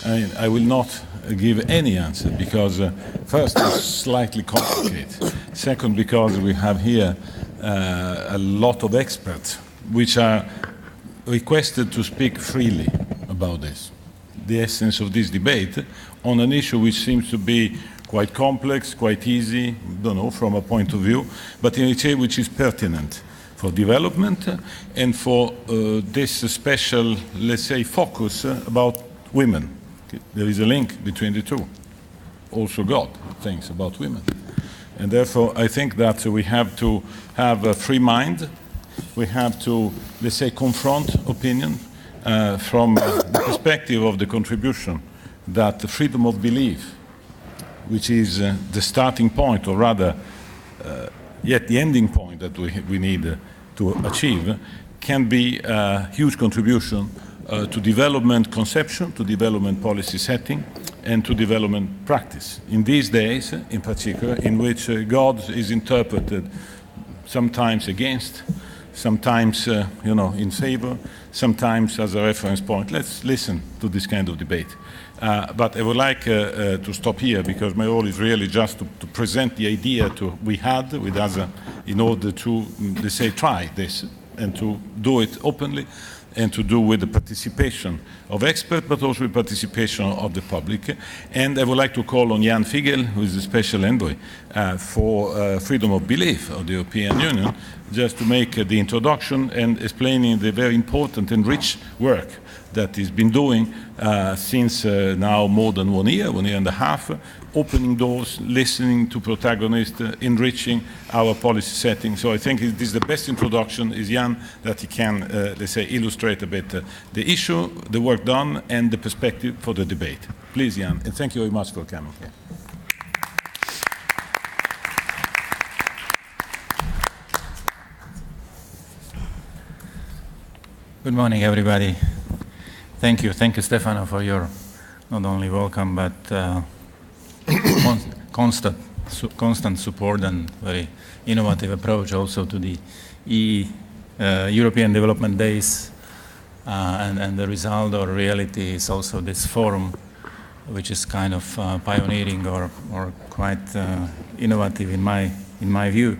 I will not give any answer because first it's slightly complicated. Second, because we have here a lot of experts which are requested to speak freely about this. The essence of this debate on an issue which seems to be quite complex, quite easy, don't know, from a point of view, but in a way which is pertinent for development and for this special, let's say, focus about women. There is a link between the two. Also God thinks about women. And therefore, I think that we have to have a free mind. We have to, let's say, confront opinion from the perspective of the contribution that the freedom of belief, which is the starting point, or rather, yet the ending point that we need to achieve, can be a huge contribution to development conception, to development policy setting, and to development practice. In these days, in particular, in which God is interpreted sometimes against, sometimes in favor, sometimes as a reference point. Let's listen to this kind of debate. But I would like to stop here because my role is really just to present the idea we had with us in order to, let's say, try this and to do it openly and to do with the participation of experts, but also with participation of the public. And I would like to call on Jan Figel, who is the special envoy for freedom of belief of the European Union, just to make the introduction and explaining the very important and rich work that he's been doing since now more than 1 year, 1 year and a half, opening doors, listening to protagonists, enriching our policy setting. So I think this is the best introduction is Jan, that he can, let's say, illustrate a bit the issue, the work done, and the perspective for the debate. Please, Jan, and thank you very much for coming here. Good morning, everybody. Thank you, Stefano, for your not only welcome but constant support and very innovative approach also to the European Development Days, and the result or reality is also this forum, which is kind of pioneering or quite innovative in my view.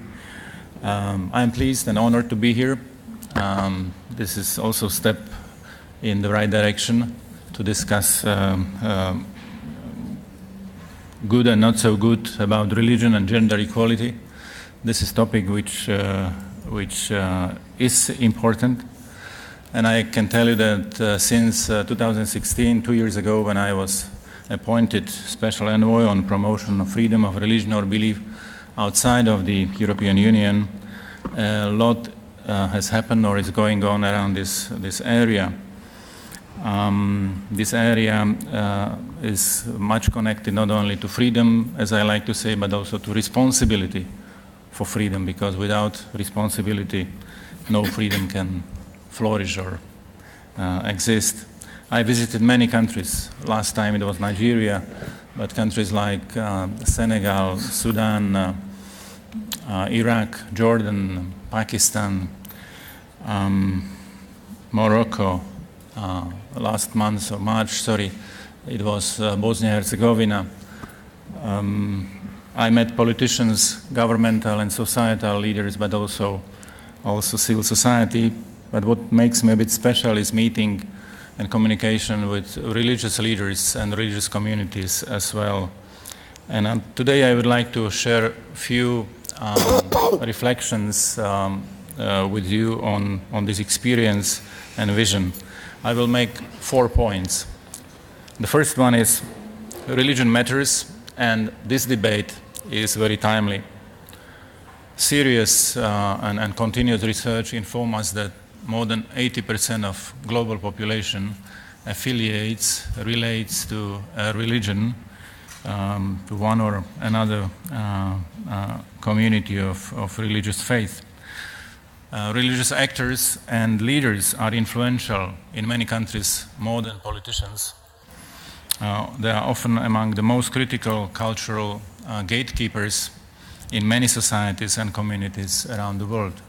I'm pleased and honored to be here. This is also a step in the right direction to discuss good and not so good about religion and gender equality. This is a topic which is important. And I can tell you that since 2016, 2 years ago, when I was appointed Special Envoy on promotion of freedom of religion or belief outside of the European Union, a lot has happened or is going on around this area. This area is much connected not only to freedom, as I like to say, but also to responsibility for freedom, because without responsibility, no freedom can flourish or exist. I visited many countries. Last time it was Nigeria, but countries like Senegal, Sudan, Iraq, Jordan, Pakistan, Morocco. Last month, or March, sorry, it was Bosnia-Herzegovina. I met politicians, governmental and societal leaders, but also civil society. But what makes me a bit special is meeting and communication with religious leaders and religious communities as well. And today I would like to share a few reflections with you on this experience and vision. I will make 4 points. The first one is religion matters, and this debate is very timely. Serious and continuous research inform us that more than 80% of global population relates to a religion, to one or another community of religious faith. Religious actors and leaders are influential in many countries more than politicians. They are often among the most critical cultural gatekeepers in many societies and communities around the world.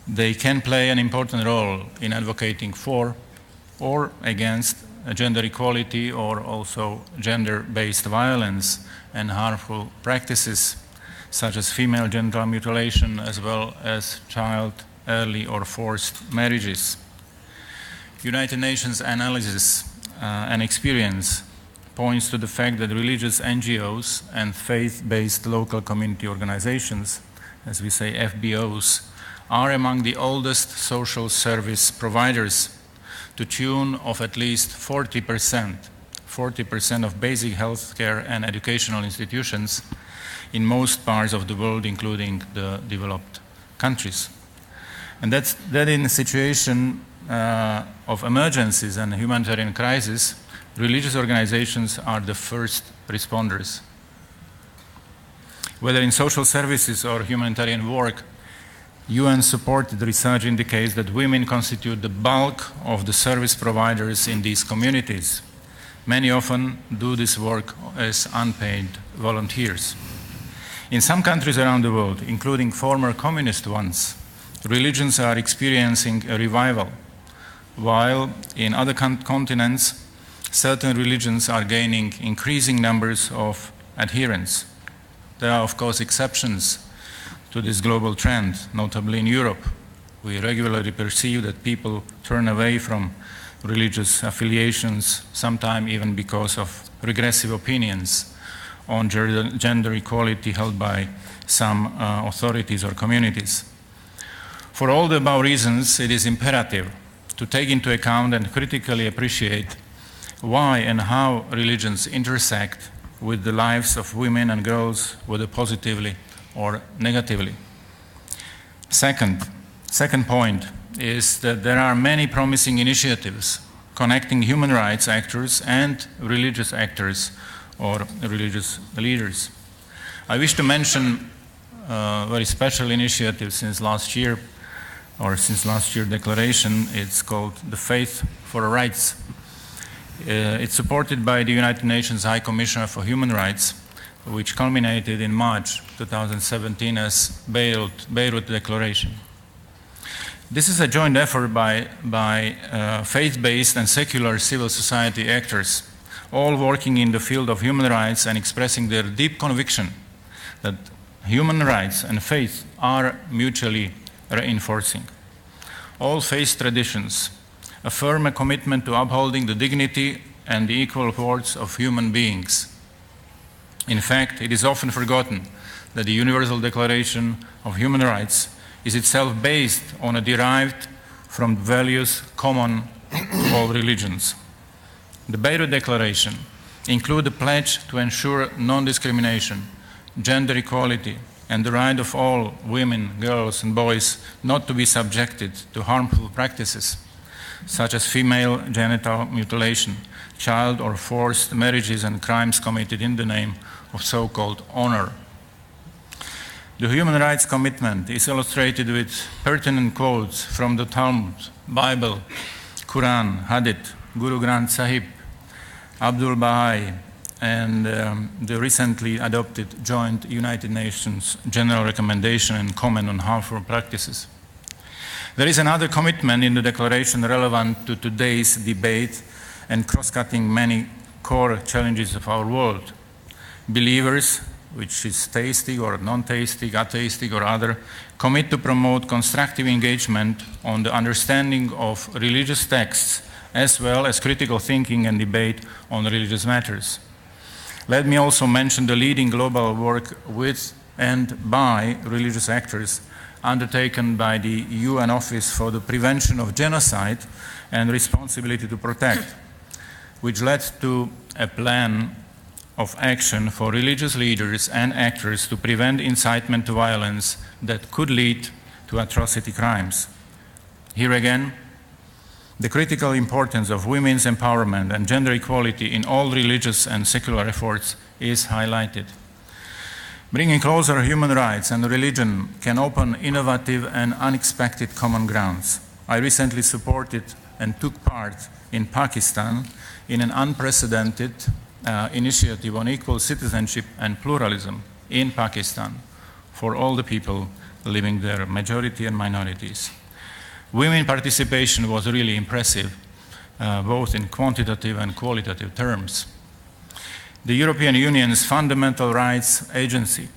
They can play an important role in advocating for or against gender equality or also gender-based violence and harmful practices such as female genital mutilation as well as child, early or forced marriages. United Nations analysis and experience points to the fact that religious NGOs and faith-based local community organizations, as we say FBOs, are among the oldest social service providers to tune of at least 40% of basic health care and educational institutions in most parts of the world, including the developed countries. And that in a situation of emergencies and humanitarian crisis, religious organizations are the first responders. Whether in social services or humanitarian work, UN-supported research indicates that women constitute the bulk of the service providers in these communities. Many often do this work as unpaid volunteers. In some countries around the world, including former communist ones, religions are experiencing a revival, while in other continents, certain religions are gaining increasing numbers of adherents. There are, of course, exceptions to this global trend, notably in Europe. We regularly perceive that people turn away from religious affiliations, sometimes even because of regressive opinions on gender equality held by some authorities or communities. For all the above reasons, it is imperative to take into account and critically appreciate why and how religions intersect with the lives of women and girls, whether positively or negatively. Second point is that there are many promising initiatives connecting human rights actors and religious actors or religious leaders. I wish to mention a very special initiative since last year declaration. It's called the Faith for Rights. It's supported by the United Nations High Commissioner for Human Rights, which culminated in March 2017 as Beirut Declaration. This is a joint effort by faith-based and secular civil society actors, all working in the field of human rights and expressing their deep conviction that human rights and faith are mutually reinforcing. All faith traditions affirm a commitment to upholding the dignity and the equal worth of human beings. In fact, it is often forgotten that the Universal Declaration of Human Rights is itself based on a derived from values common to all religions. The Beirut Declaration includes a pledge to ensure non-discrimination, gender equality, and the right of all women, girls, and boys not to be subjected to harmful practices, such as female genital mutilation, child or forced marriages, and crimes committed in the name of so-called honor. The human rights commitment is illustrated with pertinent quotes from the Talmud, Bible, Quran, Hadith, Guru Granth Sahib, Abdul Baha'i, and the recently adopted joint United Nations General Recommendation and Comment on Harmful Practices. There is another commitment in the declaration relevant to today's debate and cross-cutting many core challenges of our world. Believers, which is theistic or non-theistic, atheistic or other, commit to promote constructive engagement on the understanding of religious texts as well as critical thinking and debate on religious matters. Let me also mention the leading global work with and by religious actors undertaken by the UN Office for the Prevention of Genocide and Responsibility to Protect, which led to a plan of action for religious leaders and actors to prevent incitement to violence that could lead to atrocity crimes. Here again, the critical importance of women's empowerment and gender equality in all religious and secular efforts is highlighted. Bringing closer human rights and religion can open innovative and unexpected common grounds. I recently supported and took part in Pakistan in an unprecedented initiative on equal citizenship and pluralism in Pakistan for all the people living there, majority and minorities. Women participation was really impressive. both in quantitative and qualitative terms. The European Union's Fundamental Rights Agency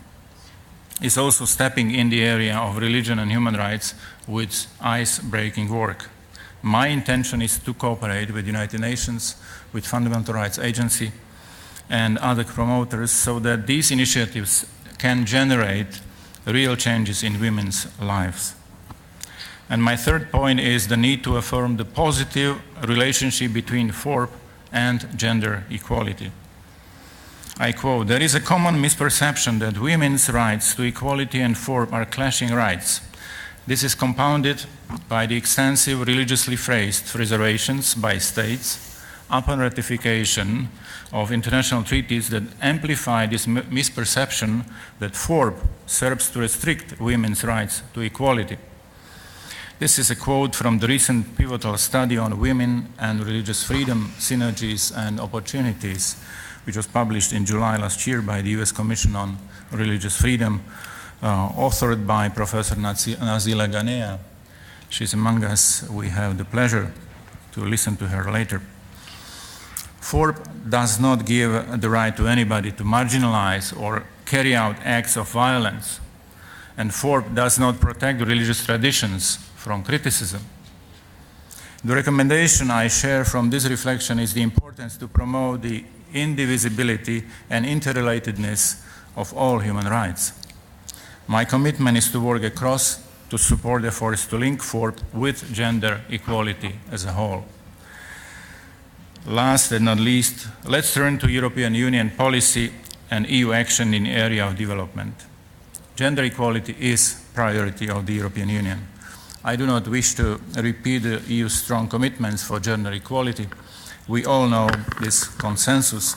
is also stepping in the area of religion and human rights with ice-breaking work. My intention is to cooperate with the United Nations, with Fundamental Rights Agency, and other promoters so that these initiatives can generate real changes in women's lives. And my third point is the need to affirm the positive relationship between FORP and gender equality. I quote, "There is a common misperception that women's rights to equality and FORP are clashing rights. This is compounded by the extensive religiously phrased reservations by states upon ratification of international treaties that amplify this misperception that FORP serves to restrict women's rights to equality." This is a quote from the recent pivotal study on women and religious freedom, synergies and opportunities, which was published in July last year by the US Commission on Religious Freedom, authored by Professor Nazila Ghanea. She's among us. We have the pleasure to listen to her later. FORP does not give the right to anybody to marginalize or carry out acts of violence, and FORP does not protect religious traditions from criticism. The recommendation I share from this reflection is the importance to promote the indivisibility and interrelatedness of all human rights. My commitment is to work across to support efforts to link FORP with gender equality as a whole. Last and not least, let's turn to European Union policy and EU action in the area of development. Gender equality is a priority of the European Union. I do not wish to repeat the EU's strong commitments for gender equality. We all know this consensus.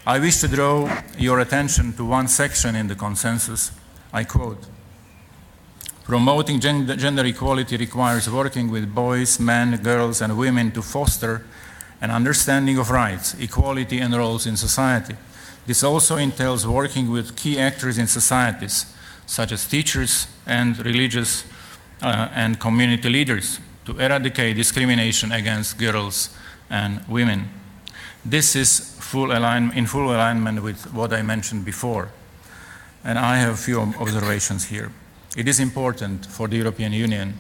I wish to draw your attention to one section in the consensus. I quote, "Promoting gender equality requires working with boys, men, girls, and women to foster an understanding of rights, equality, and roles in society. This also entails working with key actors in societies, such as teachers and religious and community leaders, to eradicate discrimination against girls and women." This is in full alignment with what I mentioned before. And I have a few observations here. It is important for the European Union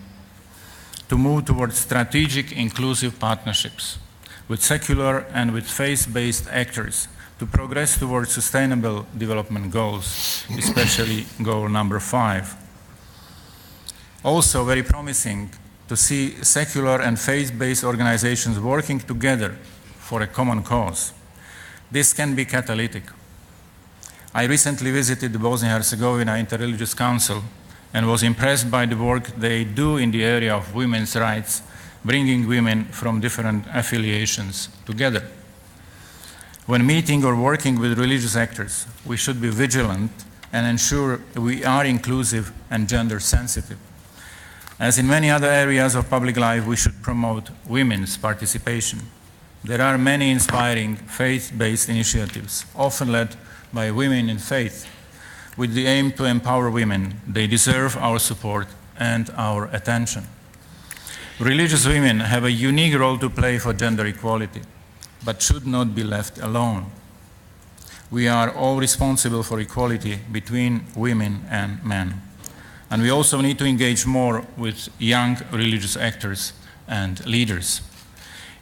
to move towards strategic inclusive partnerships with secular and with faith-based actors to progress towards sustainable development goals, especially goal number 5. Also very promising to see secular and faith-based organizations working together for a common cause. This can be catalytic. I recently visited the Bosnia-Herzegovina Interreligious Council and was impressed by the work they do in the area of women's rights, bringing women from different affiliations together. When meeting or working with religious actors, we should be vigilant and ensure we are inclusive and gender sensitive. As in many other areas of public life, we should promote women's participation. There are many inspiring faith-based initiatives, often led by women in faith, with the aim to empower women. They deserve our support and our attention. Religious women have a unique role to play for gender equality, but should not be left alone. We are all responsible for equality between women and men. And we also need to engage more with young religious actors and leaders.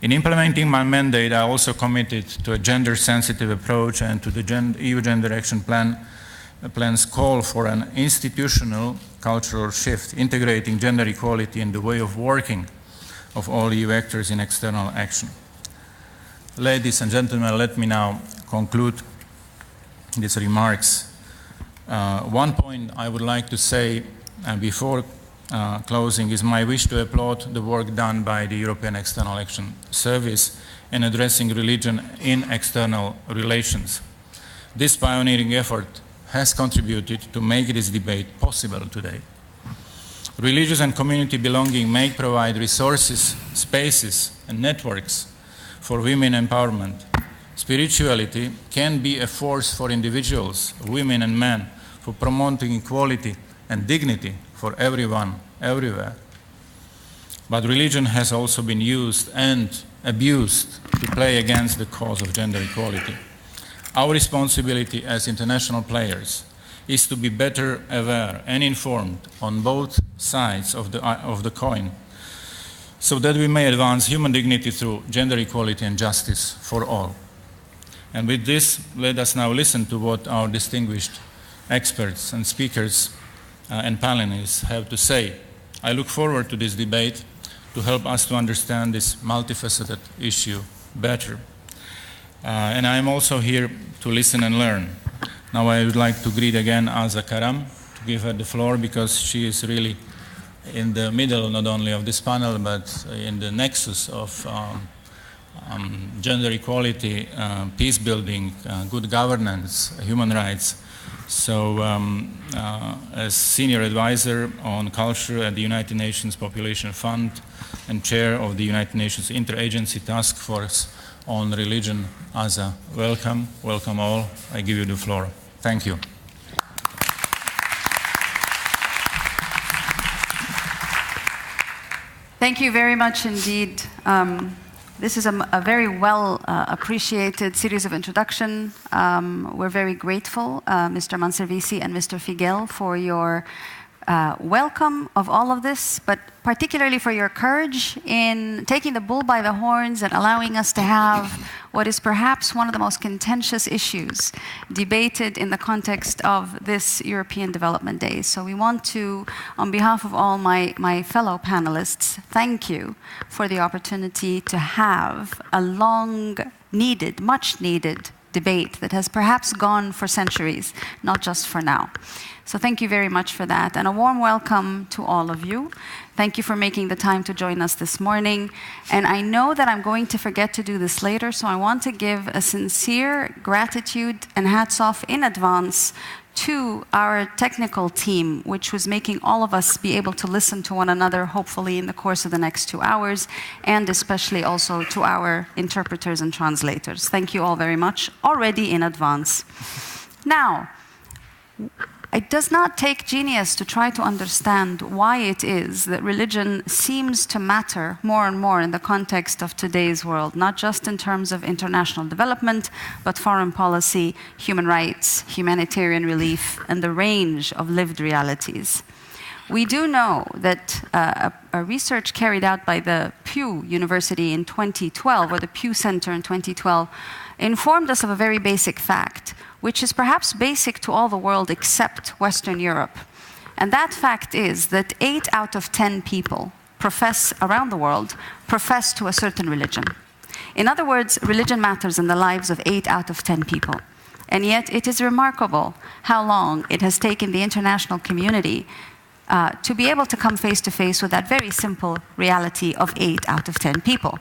In implementing my mandate, I also committed to a gender-sensitive approach and to the EU Gender Action Plan's call for an institutional cultural shift, integrating gender equality in the way of working of all EU actors in external action. Ladies and gentlemen, let me now conclude these remarks. One point I would like to say before closing is my wish to applaud the work done by the European External Action Service in addressing religion in external relations. This pioneering effort has contributed to make this debate possible today. Religious and community belonging may provide resources, spaces, and networks for women empowerment. Spirituality can be a force for individuals, women and men, for promoting equality and dignity for everyone, everywhere. But religion has also been used and abused to play against the cause of gender equality. Our responsibility as international players is to be better aware and informed on both sides of the coin, so that we may advance human dignity through gender equality and justice for all. And with this, let us now listen to what our distinguished experts and speakers and panelists have to say. I look forward to this debate to help us to understand this multifaceted issue better. And I am also here to listen and learn. Now I would like to greet again Aza Karam, to give her the floor, because she is really in the middle not only of this panel, but in the nexus of gender equality, peace building, good governance, human rights. So as Senior Advisor on Culture at the United Nations Population Fund and Chair of the United Nations Interagency Task Force on Religion, Aza, welcome. Welcome all. I give you the floor. Thank you. Thank you very much indeed. This is a very well appreciated series of introduction. We're very grateful, Mr. Manservisi and Mr. Figel, for your welcome of all of this, but particularly for your courage in taking the bull by the horns and allowing us to have what is perhaps one of the most contentious issues debated in the context of this European Development Day. So we want to, on behalf of all my fellow panelists, thank you for the opportunity to have a long-needed, much-needed debate that has perhaps gone for centuries, not just for now. So thank you very much for that, and a warm welcome to all of you. Thank you for making the time to join us this morning. And I know that I'm going to forget to do this later, so I want to give a sincere gratitude and hats off in advance to our technical team, which was making all of us be able to listen to one another, hopefully in the course of the next 2 hours, and especially also to our interpreters and translators. Thank you all very much already in advance. Now, it does not take genius to try to understand why it is that religion seems to matter more and more in the context of today's world, not just in terms of international development, but foreign policy, human rights, humanitarian relief, and the range of lived realities. We do know that a research carried out by the Pew University in 2012, or the Pew Center in 2012, informed us of a very basic fact, which is perhaps basic to all the world except Western Europe. And that fact is that 8 out of 10 people around the world profess to a certain religion. In other words, religion matters in the lives of 8 out of 10 people. And yet it is remarkable how long it has taken the international community to be able to come face to face with that very simple reality of 8 out of 10 people.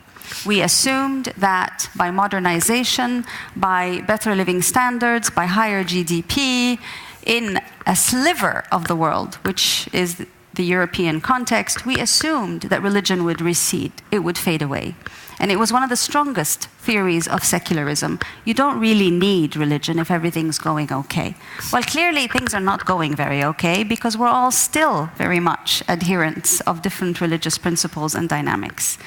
We assumed that by modernization, by better living standards, by higher GDP, in a sliver of the world, which is the European context, we assumed that religion would recede, it would fade away. And it was one of the strongest theories of secularism. You don't really need religion if everything's going okay. Well, clearly things are not going very okay, because we're all still very much adherents of different religious principles and dynamics.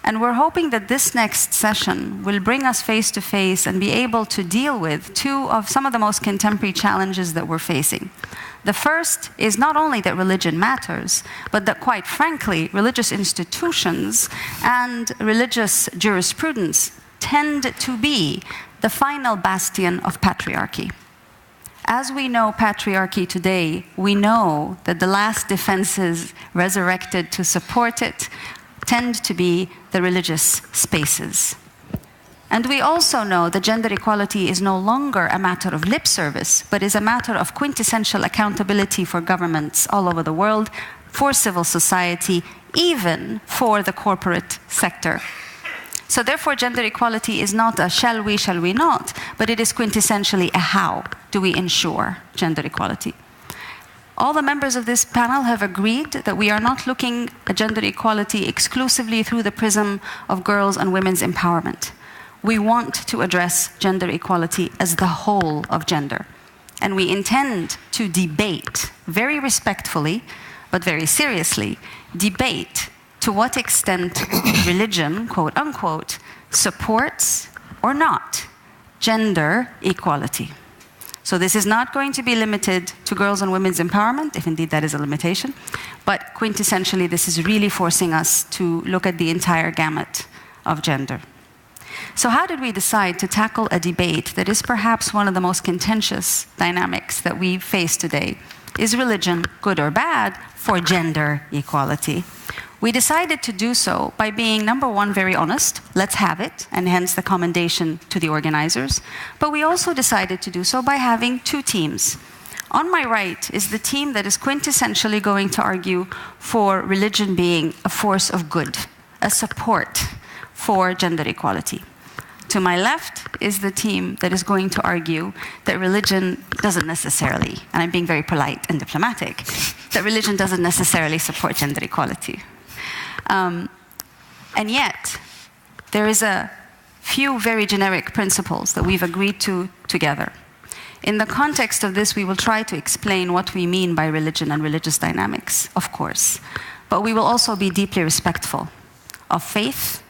And we're hoping that this next session will bring us face to face and be able to deal with some of the most contemporary challenges that we're facing. The first is not only that religion matters, but that, quite frankly, religious institutions and religious jurisprudence tend to be the final bastion of patriarchy. As we know patriarchy today, we know that the last defenses resurrected to support it tend to be the religious spaces. And we also know that gender equality is no longer a matter of lip service, but is a matter of quintessential accountability for governments all over the world, for civil society, even for the corporate sector. So therefore, gender equality is not a shall we not, but it is quintessentially a how do we ensure gender equality. All the members of this panel have agreed that we are not looking at gender equality exclusively through the prism of girls' and women's empowerment. We want to address gender equality as the whole of gender. And we intend to debate very respectfully, but very seriously, debate to what extent religion, quote unquote, supports or not gender equality. So this is not going to be limited to girls' and women's empowerment, if indeed that is a limitation, but quintessentially this is really forcing us to look at the entire gamut of gender. So how did we decide to tackle a debate that is perhaps one of the most contentious dynamics that we face today? Is religion good or bad for gender equality? We decided to do so by being, number one, very honest, let's have it, and hence the commendation to the organizers. But we also decided to do so by having two teams. On my right is the team that is quintessentially going to argue for religion being a force of good, a support for gender equality. To my left is the team that is going to argue that religion doesn't necessarily, and I'm being very polite and diplomatic, that religion doesn't necessarily support gender equality. And yet, there is a few very generic principles that we've agreed to together. In the context of this, we will try to explain what we mean by religion and religious dynamics, of course. But we will also be deeply respectful of faith,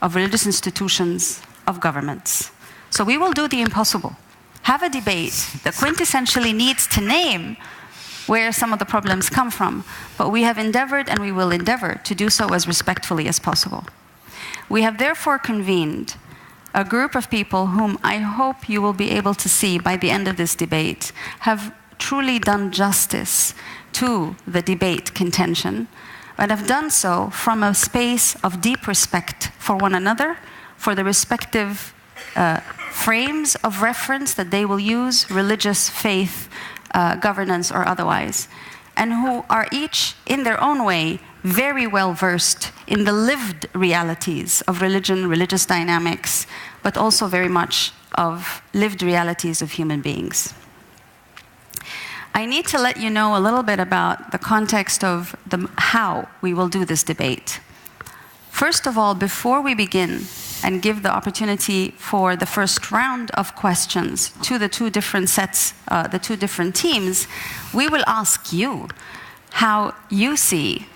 of religious institutions, of governments. So we will do the impossible. Have a debate that quintessentially needs to name where some of the problems come from, but we have endeavored and we will endeavor to do so as respectfully as possible. We have therefore convened a group of people whom I hope you will be able to see by the end of this debate have truly done justice to the debate contention, but have done so from a space of deep respect for one another, for the respective frames of reference that they will use, religious, faith, governance or otherwise, and who are each, in their own way, very well versed in the lived realities of religion, religious dynamics, but also very much of lived realities of human beings. I need to let you know a little bit about the context of how we will do this debate. First of all, before we begin and give the opportunity for the first round of questions to the two different sets, the two different teams, we will ask you how you see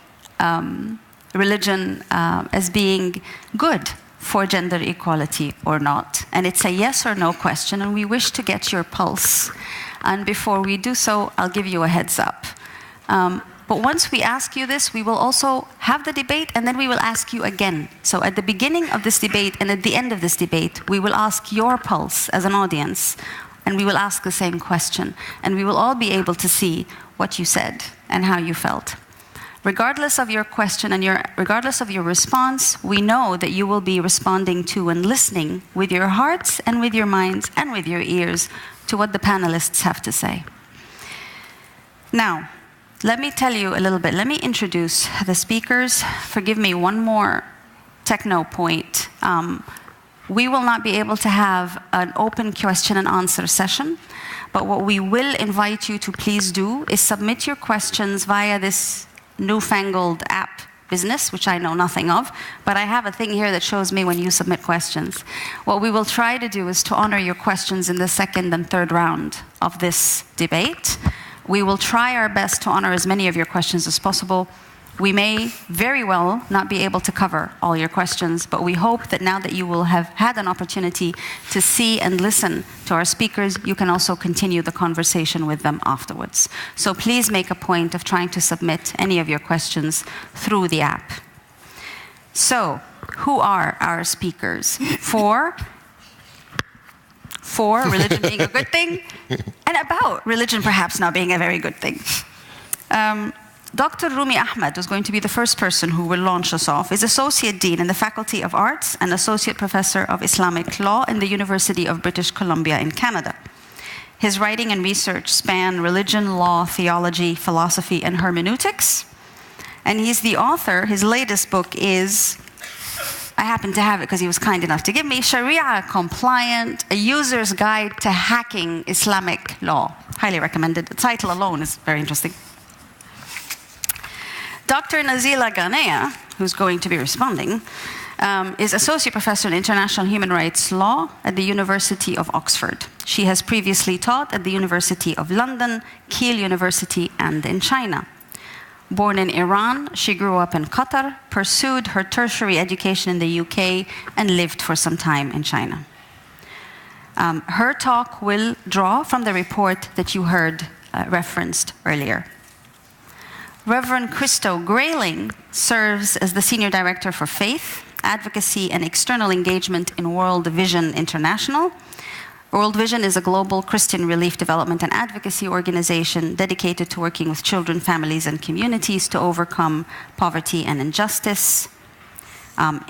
religion as being good for gender equality or not. And it's a yes or no question, and we wish to get your pulse. And before we do so, I'll give you a heads up. But once we ask you this, we will also have the debate, and then we will ask you again. So at the beginning of this debate and at the end of this debate, we will ask your pulse as an audience, and we will ask the same question. And we will all be able to see what you said and how you felt. Regardless of your question and regardless of your response, we know that you will be responding to and listening with your hearts and with your minds and with your ears to what the panelists have to say. Now, let me tell you a little bit. Let me introduce the speakers. Forgive me, one more techno point. We will not be able to have an open question and answer session, but what we will invite you to please do is submit your questions via this newfangled app business, which I know nothing of, but I have a thing here that shows me when you submit questions. What we will try to do is to honor your questions in the second and third round of this debate. We will try our best to honor as many of your questions as possible. We may very well not be able to cover all your questions, but we hope that now that you will have had an opportunity to see and listen to our speakers, you can also continue the conversation with them afterwards. So please make a point of trying to submit any of your questions through the app. So, who are our speakers? For religion being a good thing, and about religion perhaps not being a very good thing. Dr. Rumi Ahmed, who's going to be the first person who will launch us off, is Associate Dean in the Faculty of Arts and Associate Professor of Islamic Law in the University of British Columbia in Canada. His writing and research span religion, law, theology, philosophy, and hermeneutics. And he's the author, his latest book is, I happen to have it because he was kind enough to give me, Sharia Compliant, a User's Guide to Hacking Islamic Law. Highly recommended. The title alone is very interesting. Dr. Nazila Ghanea, who's going to be responding, is Associate Professor in International Human Rights Law at the University of Oxford. She has previously taught at the University of London, Keele University, and in China. Born in Iran, she grew up in Qatar, pursued her tertiary education in the UK, and lived for some time in China. Her talk will draw from the report that you heard referenced earlier. Reverend Christo Grayling serves as the Senior Director for Faith, Advocacy, and External Engagement in World Vision International. World Vision is a global Christian relief development and advocacy organization dedicated to working with children, families, and communities to overcome poverty and injustice.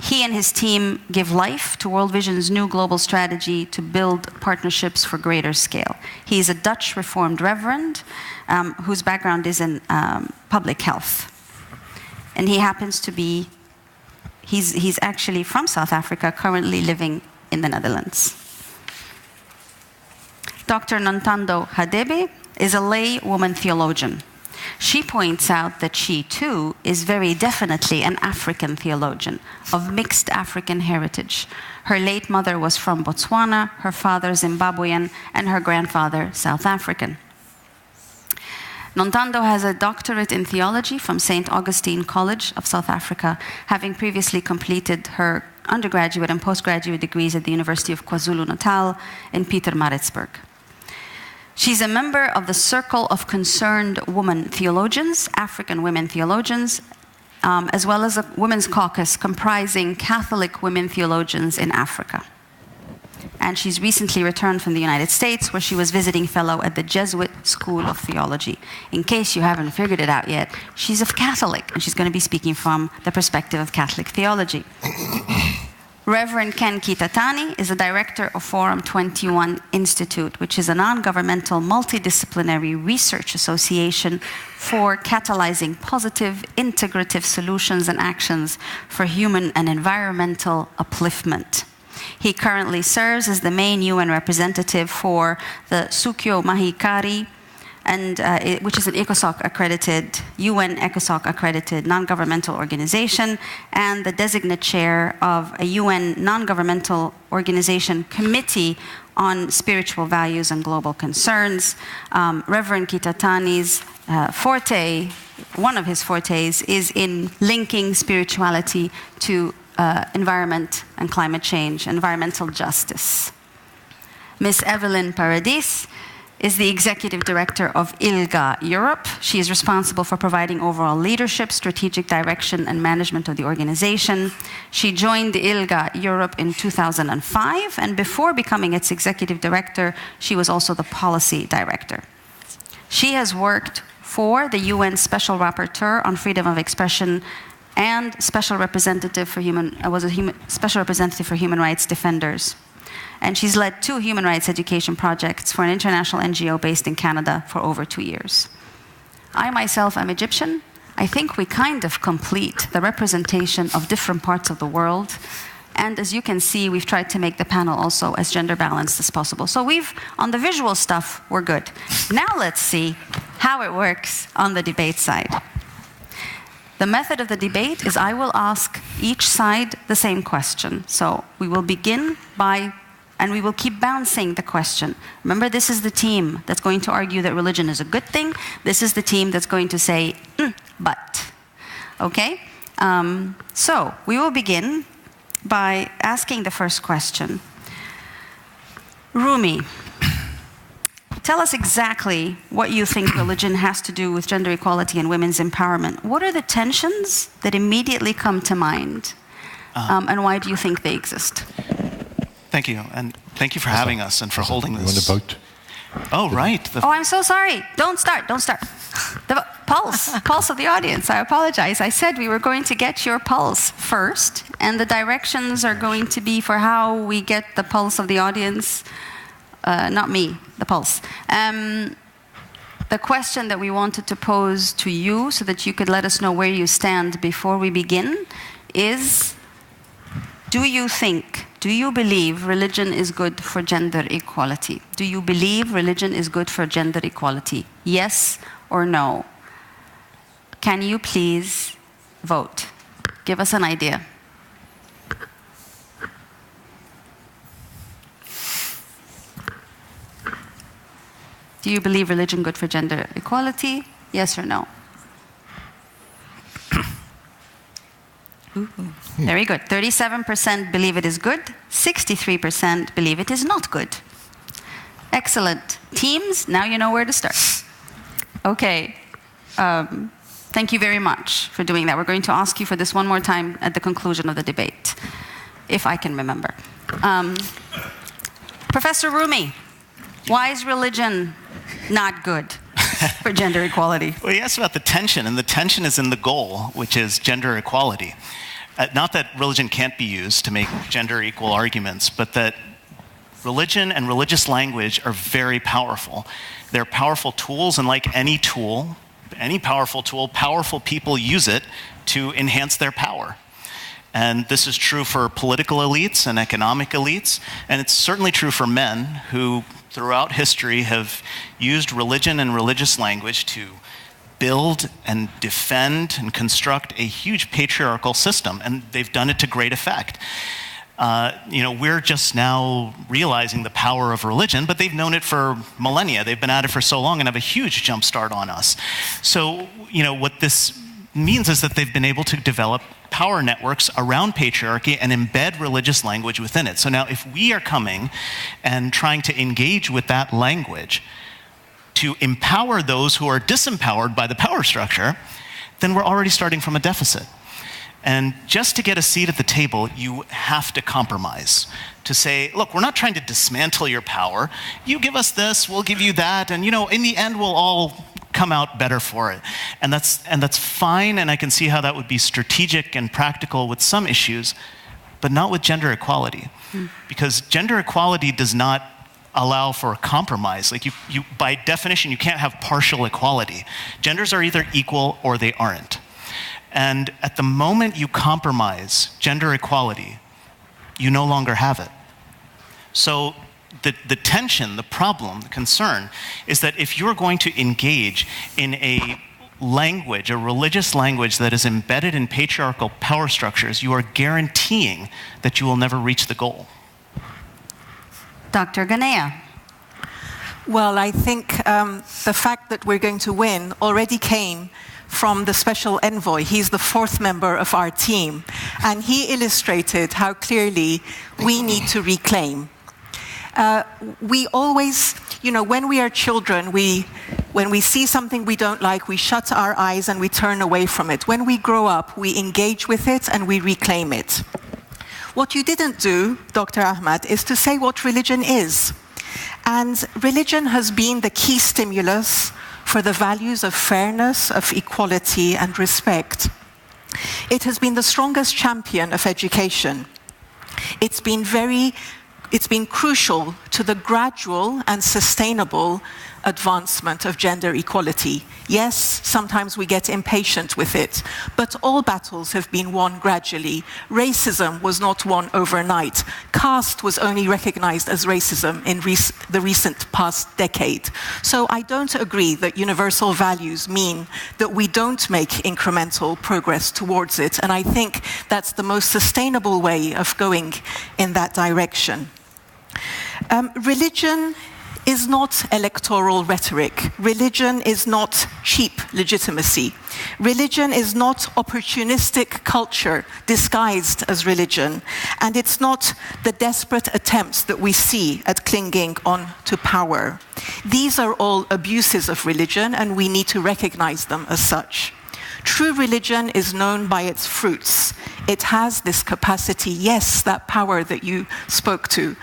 He and his team give life to World Vision's new global strategy to build partnerships for greater scale. He is a Dutch Reformed Reverend whose background is in public health. And he happens to be, he's actually from South Africa, currently living in the Netherlands. Dr. Nontando Hadebe is a lay woman theologian. She points out that she, too, is very definitely an African theologian of mixed African heritage. Her late mother was from Botswana, her father Zimbabwean, and her grandfather South African. Nontando has a doctorate in theology from St. Augustine College of South Africa, having previously completed her undergraduate and postgraduate degrees at the University of KwaZulu-Natal in Pietermaritzburg. She's a member of the Circle of Concerned Women Theologians, African women theologians, as well as a women's caucus comprising Catholic women theologians in Africa. And she's recently returned from the United States, where she was visiting fellow at the Jesuit School of Theology. In case you haven't figured it out yet, she's a Catholic, and she's going to be speaking from the perspective of Catholic theology. Reverend Ken Kitatani is the director of Forum 21 Institute, which is a non-governmental multidisciplinary research association for catalyzing positive, integrative solutions and actions for human and environmental upliftment. He currently serves as the main UN representative for the Sukyo Mahikari, which is an ECOSOC-accredited, UN ECOSOC-accredited non-governmental organization, and the designate chair of a UN non-governmental organization committee on spiritual values and global concerns. Reverend Kitatani's forte, one of his fortes, is in linking spirituality to environment and climate change, environmental justice. Ms. Evelyn Paradis is the executive director of ILGA Europe. She is responsible for providing overall leadership, strategic direction, and management of the organization. She joined ILGA Europe in 2005, and before becoming its executive director, she was also the policy director. She has worked for the UN Special Rapporteur on Freedom of Expression and Special Representative for Special Representative for Human Rights Defenders. And she's led 2 human rights education projects for an international NGO based in Canada for over 2 years. I myself am Egyptian. I think we kind of complete the representation of different parts of the world. And as you can see, we've tried to make the panel also as gender balanced as possible. So on the visual stuff, we're good. Now let's see how it works on the debate side. The method of the debate is I will ask each side the same question. So we will begin by, and we will keep bouncing the question. Remember, this is the team that's going to argue that religion is a good thing. This is the team that's going to say, but. Okay? So we will begin by asking the first question. Rumi, tell us exactly what you think religion has to do with gender equality and women's empowerment. What are the tensions that immediately come to mind? And why do you think they exist? Thank you, and thank you for having us and for holding this. You want to vote? Oh, right. Oh, I'm so sorry. Don't start. The pulse of the audience. I apologize. I said we were going to get your pulse first, and the directions are going to be for how we get the pulse of the audience. Not me, the pulse. The question that we wanted to pose to you so that you could let us know where you stand before we begin is, do you believe religion is good for gender equality? Do you believe religion is good for gender equality? Yes or no? Can you please vote? Give us an idea. Do you believe religion good for gender equality? Yes or no? Very good. 37% believe it is good. 63% believe it is not good. Excellent. Teams, now you know where to start. Okay. Thank you very much for doing that. We're going to ask you for this one more time at the conclusion of the debate, if I can remember. Professor Rumi, why is religion not good for gender equality? Well, you asked about the tension, and the tension is in the goal, which is gender equality. Not that religion can't be used to make gender equal arguments, but that religion and religious language are very powerful. They're powerful tools, and like any tool, any powerful tool, powerful people use it to enhance their power. And this is true for political elites and economic elites, and it's certainly true for men who, throughout history, have used religion and religious language to build and defend and construct a huge patriarchal system, and they've done it to great effect. We're just now realizing the power of religion, but they've known it for millennia. They've been at it for so long and have a huge jump start on us. So, what this means is that they've been able to develop power networks around patriarchy and embed religious language within it. So now if we are coming and trying to engage with that language to empower those who are disempowered by the power structure, then we're already starting from a deficit. And just to get a seat at the table, you have to compromise. To say, look, we're not trying to dismantle your power. You give us this, we'll give you that, and in the end we'll all come out better for it. And that's fine, and I can see how that would be strategic and practical with some issues, but not with gender equality. Because gender equality does not allow for a compromise. Like you by definition, you can't have partial equality. Genders are either equal or they aren't. And at the moment you compromise gender equality, you no longer have it. So the tension, the problem, the concern is that if you're going to engage in a language, a religious language that is embedded in patriarchal power structures, you are guaranteeing that you will never reach the goal. Dr. Ganea. Well, I think the fact that we're going to win already came from the special envoy. He's the fourth member of our team, and he illustrated how clearly we need to reclaim. We always, when we are children, when we see something we don't like, we shut our eyes and we turn away from it. When we grow up, we engage with it and we reclaim it. What you didn't do, Dr. Ahmad, is to say what religion is. And religion has been the key stimulus for the values of fairness, of equality, and respect. It has been the strongest champion of education. It's been crucial to the gradual and sustainable advancement of gender equality. Yes, sometimes we get impatient with it, but all battles have been won gradually. Racism was not won overnight. Caste was only recognized as racism in the recent past decade. So I don't agree that universal values mean that we don't make incremental progress towards it, and I think that's the most sustainable way of going in that direction. Religion is not electoral rhetoric. Religion is not cheap legitimacy. Religion is not opportunistic culture disguised as religion. And it's not the desperate attempts that we see at clinging on to power. These are all abuses of religion, and we need to recognize them as such. True religion is known by its fruits. It has this capacity, yes, that power that you spoke to,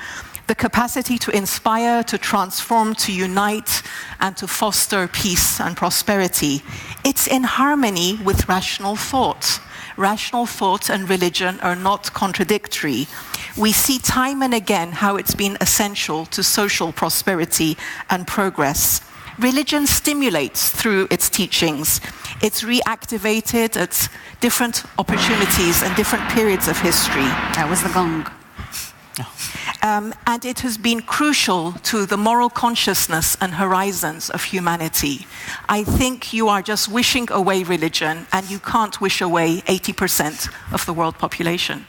the capacity to inspire, to transform, to unite, and to foster peace and prosperity. It's in harmony with rational thought. Rational thought and religion are not contradictory. We see time and again how it's been essential to social prosperity and progress. Religion stimulates through its teachings. It's reactivated at different opportunities and different periods of history. That was the gong. And it has been crucial to the moral consciousness and horizons of humanity. I think you are just wishing away religion, and you can't wish away 80% of the world population.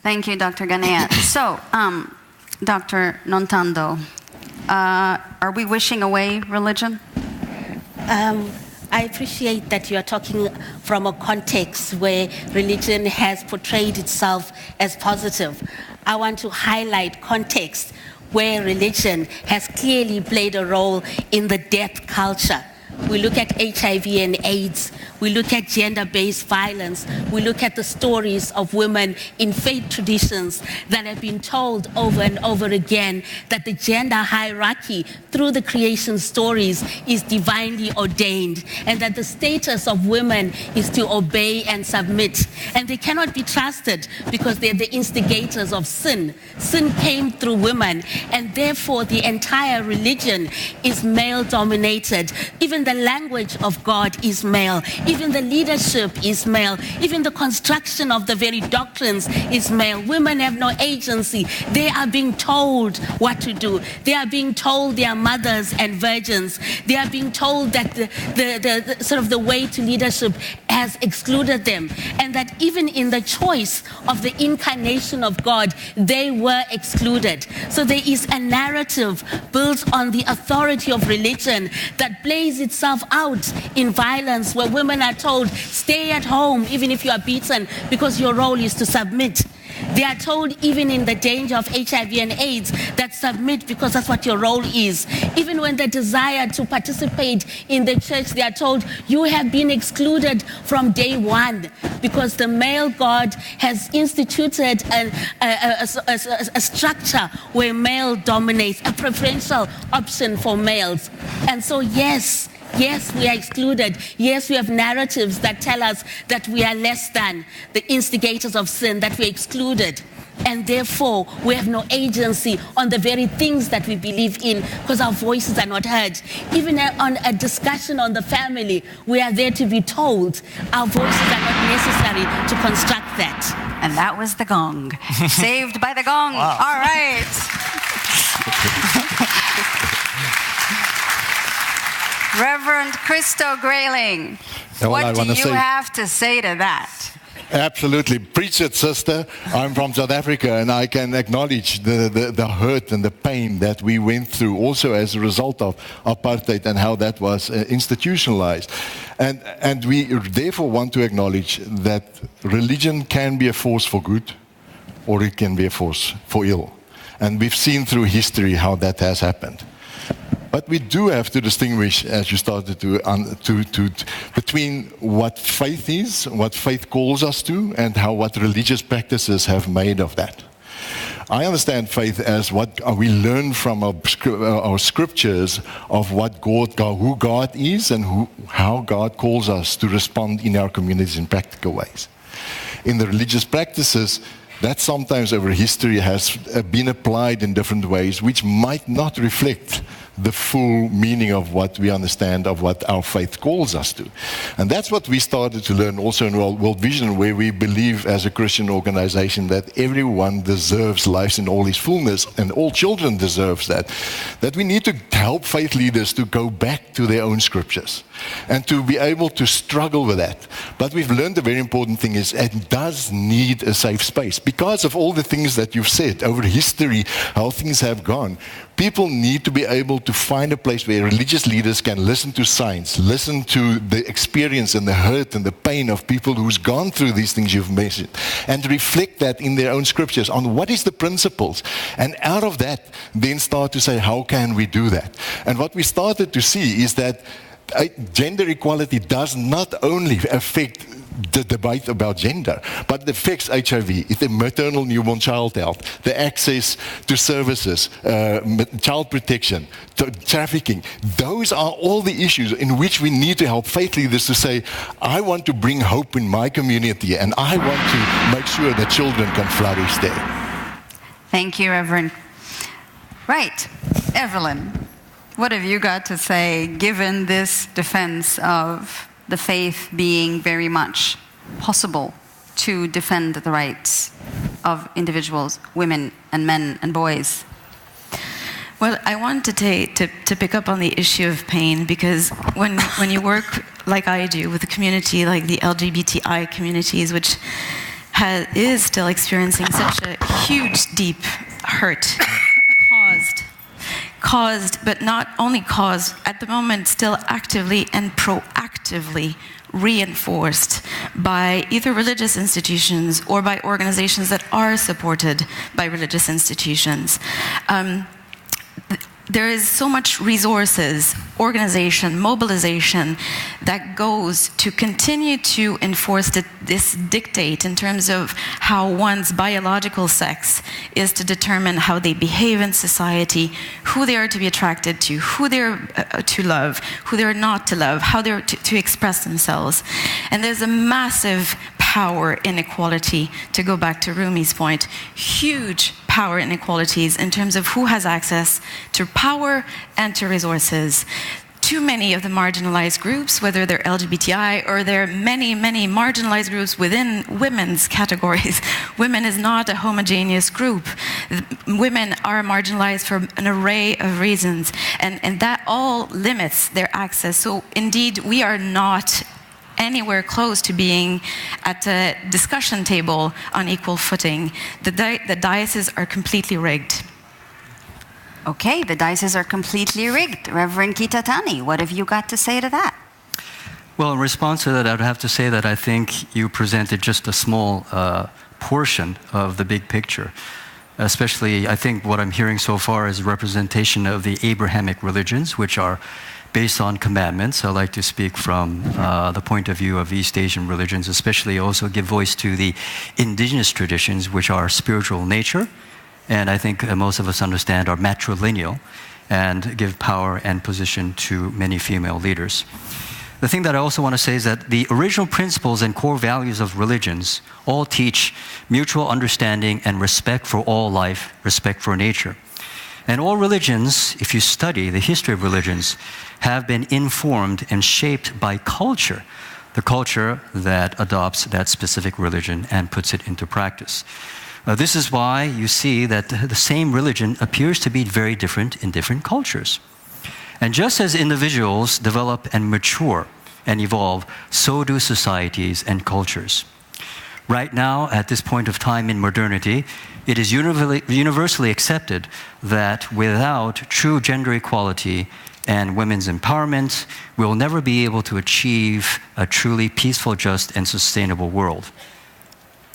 Thank you, Dr. Ganea. So, Dr. Nontando, are we wishing away religion? I appreciate that you are talking from a context where religion has portrayed itself as positive. I want to highlight context where religion has clearly played a role in the death culture. We look at HIV and AIDS, we look at gender-based violence, we look at the stories of women in faith traditions that have been told over and over again that the gender hierarchy through the creation stories is divinely ordained, and that the status of women is to obey and submit. And they cannot be trusted because they're the instigators of sin. Sin came through women, and therefore the entire religion is male-dominated. Even the language of God is male. Even the leadership is male. Even the construction of the very doctrines is male. Women have no agency. They are being told what to do. They are being told they are mothers and virgins. They are being told that the sort of the way to leadership has excluded them, and that even in the choice of the incarnation of God, they were excluded. So there is a narrative built on the authority of religion that plays itself out in violence, where women are told, stay at home even if you are beaten, because your role is to submit. They are told, even in the danger of HIV and AIDS, that submit because that's what your role is. Even when they desire to participate in the church, they are told, you have been excluded from day one, because the male God has instituted a structure where male dominates, a preferential option for males. And so, yes, we are excluded. Yes, we have narratives that tell us that we are less than the instigators of sin, that we're excluded. And therefore, we have no agency on the very things that we believe in, because our voices are not heard. Even on a discussion on the family, we are there to be told our voices are not necessary to construct that. And that was the gong. Saved by the gong. Wow. All right. Reverend Christo Grayling, what do you have to say to that? Absolutely. Preach it, sister. I'm from South Africa, and I can acknowledge the hurt and the pain that we went through also as a result of apartheid and how that was institutionalized. And we therefore want to acknowledge that religion can be a force for good, or it can be a force for ill. And we've seen through history how that has happened. But we do have to distinguish, as you started to between what faith is, what faith calls us to, and what religious practices have made of that. I understand faith as what we learn from our scriptures of what who God is, and how God calls us to respond in our communities in practical ways. In the religious practices, that sometimes over history has been applied in different ways, which might not reflect the full meaning of what we understand of what our faith calls us to. And that's what we started to learn also in World Vision, where we believe as a Christian organization that everyone deserves life in all its fullness, and all children deserves that. That we need to help faith leaders to go back to their own scriptures and to be able to struggle with that. But we've learned a very important thing is it does need a safe space. Because of all the things that you've said over history, how things have gone, people need to be able to find a place where religious leaders can listen to science, listen to the experience and the hurt and the pain of people who's gone through these things you've mentioned, and reflect that in their own scriptures on what is the principles. And out of that, then start to say, how can we do that? And what we started to see is that gender equality does not only affect the debate about gender, but it affects HIV, the maternal newborn child health, the access to services, child protection, trafficking. Those are all the issues in which we need to help faith leaders to say, I want to bring hope in my community, and I want to make sure that children can flourish there. Thank you, Reverend. Right, Evelyn, what have you got to say, given this defense of the faith being very much possible to defend the rights of individuals, women and men and boys? Well, I want to pick up on the issue of pain, because when you work like I do with a community like the LGBTI communities, which is still experiencing such a huge, deep hurt, caused, but not only caused, at the moment still actively and proactively actively reinforced by either religious institutions or by organizations that are supported by religious institutions. There is so much resources, organization, mobilization that goes to continue to enforce this dictate in terms of how one's biological sex is to determine how they behave in society, who they are to be attracted to, who they're to love, who they're not to love, how they're to express themselves. And there's a massive power inequality, to go back to Rumi's point, huge power inequalities in terms of who has access to power and to resources. Too many of the marginalized groups, whether they're LGBTI or there are many, many marginalized groups within women's categories. Women is not a homogeneous group. Women are marginalized for an array of reasons, and that all limits their access. So indeed, we are not anywhere close to being at a discussion table on equal footing. The diocese are completely rigged. Okay, the diocese are completely rigged. Reverend Kitatani, what have you got to say to that? Well, in response to that, I would have to say that I think you presented just a small portion of the big picture. Especially, I think what I'm hearing so far is a representation of the Abrahamic religions, which are based on commandments. I like to speak from the point of view of East Asian religions, especially also give voice to the indigenous traditions, which are spiritual in nature, and I think most of us understand are matrilineal, and give power and position to many female leaders. The thing that I also want to say is that the original principles and core values of religions all teach mutual understanding and respect for all life, respect for nature. And all religions, if you study the history of religions, have been informed and shaped by culture, the culture that adopts that specific religion and puts it into practice. This is why you see that the same religion appears to be very different in different cultures. And just as individuals develop and mature and evolve, so do societies and cultures. Right now, at this point of time in modernity, it is universally accepted that without true gender equality and women's empowerment, we will never be able to achieve a truly peaceful, just, and sustainable world.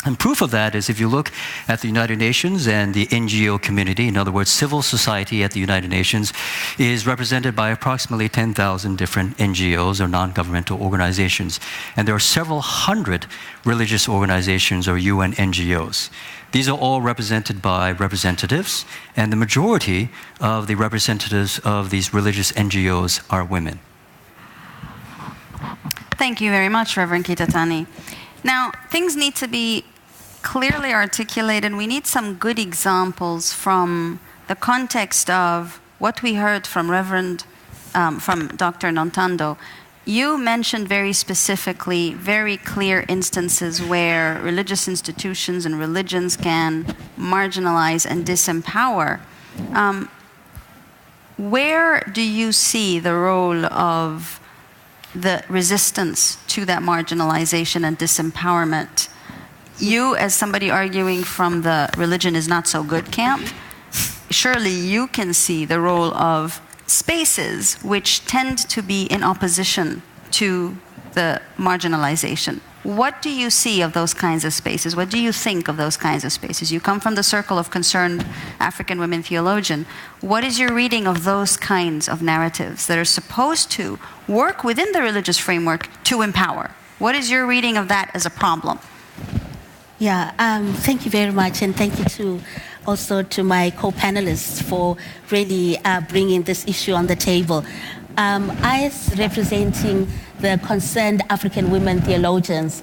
And proof of that is if you look at the United Nations and the NGO community, in other words, civil society at the United Nations is represented by approximately 10,000 different NGOs or non-governmental organizations. And there are several hundred religious organizations or UN NGOs. These are all represented by representatives, and the majority of the representatives of these religious NGOs are women. Thank you very much, Reverend Kitatani. Now, things need to be clearly articulated. We need some good examples from the context of what we heard from from Dr. Nontando. You mentioned very specifically, very clear instances where religious institutions and religions can marginalize and disempower. Where do you see the role of the resistance to that marginalization and disempowerment? You, as somebody arguing from the religion is not so good camp, surely you can see the role of spaces which tend to be in opposition to the marginalization. What do you see of those kinds of spaces? What do you think of those kinds of spaces? You come from the circle of concerned African women theologian. What is your reading of those kinds of narratives that are supposed to work within the religious framework to empower? What is your reading of that as a problem? Yeah, thank you very much, and thank you also to my co-panelists for really bringing this issue on the table. I, as representing the concerned African women theologians,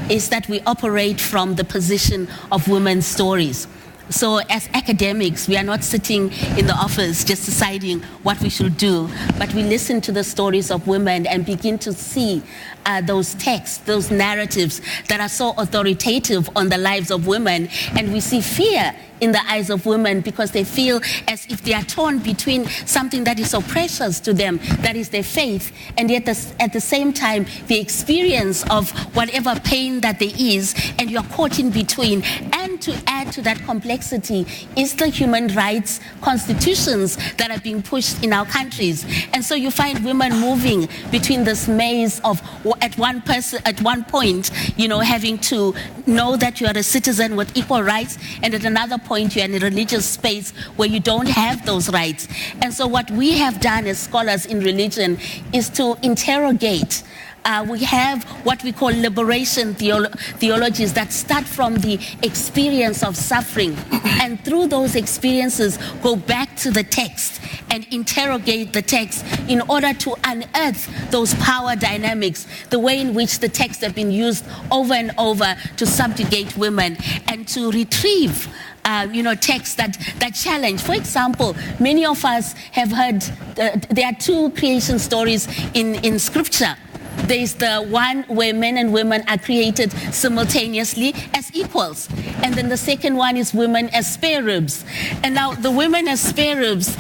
is that we operate from the position of women's stories. So as academics, we are not sitting in the office just deciding what we should do, but we listen to the stories of women and begin to see those texts, those narratives that are so authoritative on the lives of women, and we see fear in the eyes of women because they feel as if they are torn between something that is so precious to them, that is their faith, and yet at the same time the experience of whatever pain that there is, and you are caught in between. And to add to that complexity is the human rights constitutions that are being pushed in our countries. And so you find women moving between this maze of, at one point, having to know that you are a citizen with equal rights, and at another point you're in a religious space where you don't have those rights. And so what we have done as scholars in religion is to interrogate. We have what we call liberation theologies that start from the experience of suffering, and through those experiences go back to the text and interrogate the text in order to unearth those power dynamics, the way in which the texts have been used over and over to subjugate women, and to retrieve texts that challenge. For example, many of us have heard there are two creation stories in Scripture. There's the one where men and women are created simultaneously as equals. And then the second one is women as spare ribs. And now the women as spare ribs,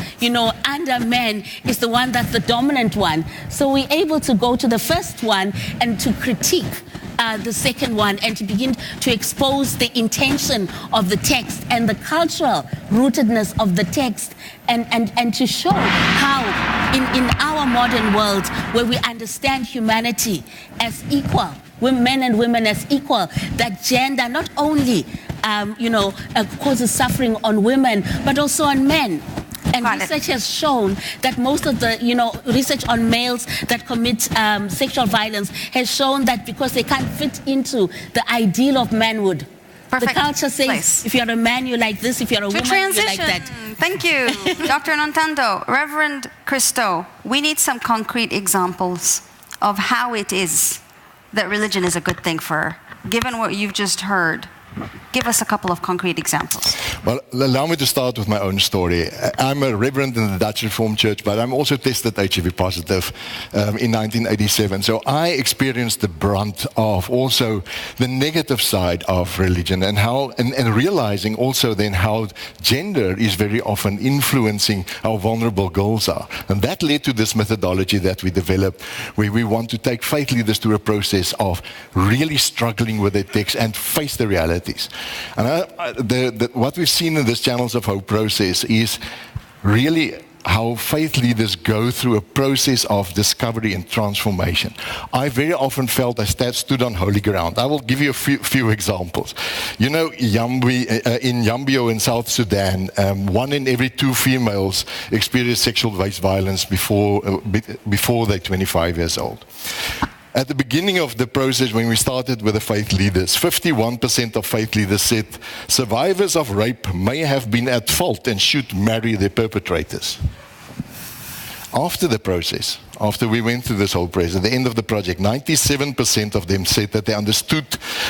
under men is the one that's the dominant one. So we're able to go to the first one and to critique the second one, and to begin to expose the intention of the text and the cultural rootedness of the text, and to show how in our modern world, where we understand humanity as equal, men and women as equal, that gender not only causes suffering on women, but also on men. And research has shown that most of the, research on males that commit sexual violence has shown that because they can't fit into the ideal of manhood. Perfect. The culture says, if you're a man, you're like this. If you're a woman, you're like that. Thank you, Dr. Nontando. Reverend Christo, we need some concrete examples of how it is that religion is a good thing for, given what you've just heard. Give us a couple of concrete examples. Well, allow me to start with my own story. I'm a reverend in the Dutch Reformed Church, but I'm also tested HIV positive in 1987. So I experienced the brunt of also the negative side of religion, and realizing also then how gender is very often influencing how vulnerable girls are. And that led to this methodology that we developed, where we want to take faith leaders through a process of really struggling with the text and face the realities. And what we've seen in this Channels of Hope process is really how faith leaders go through a process of discovery and transformation. I very often felt I stood on holy ground. I will give you a few examples. In Yambio in South Sudan, 1 in every 2 females experience sexual-based violence before they're 25 years old. At the beginning of the process, when we started with the faith leaders, 51% of faith leaders said survivors of rape may have been at fault and should marry their perpetrators. After the process, after we went through this whole process, at the end of the project, 97% of them said that they understood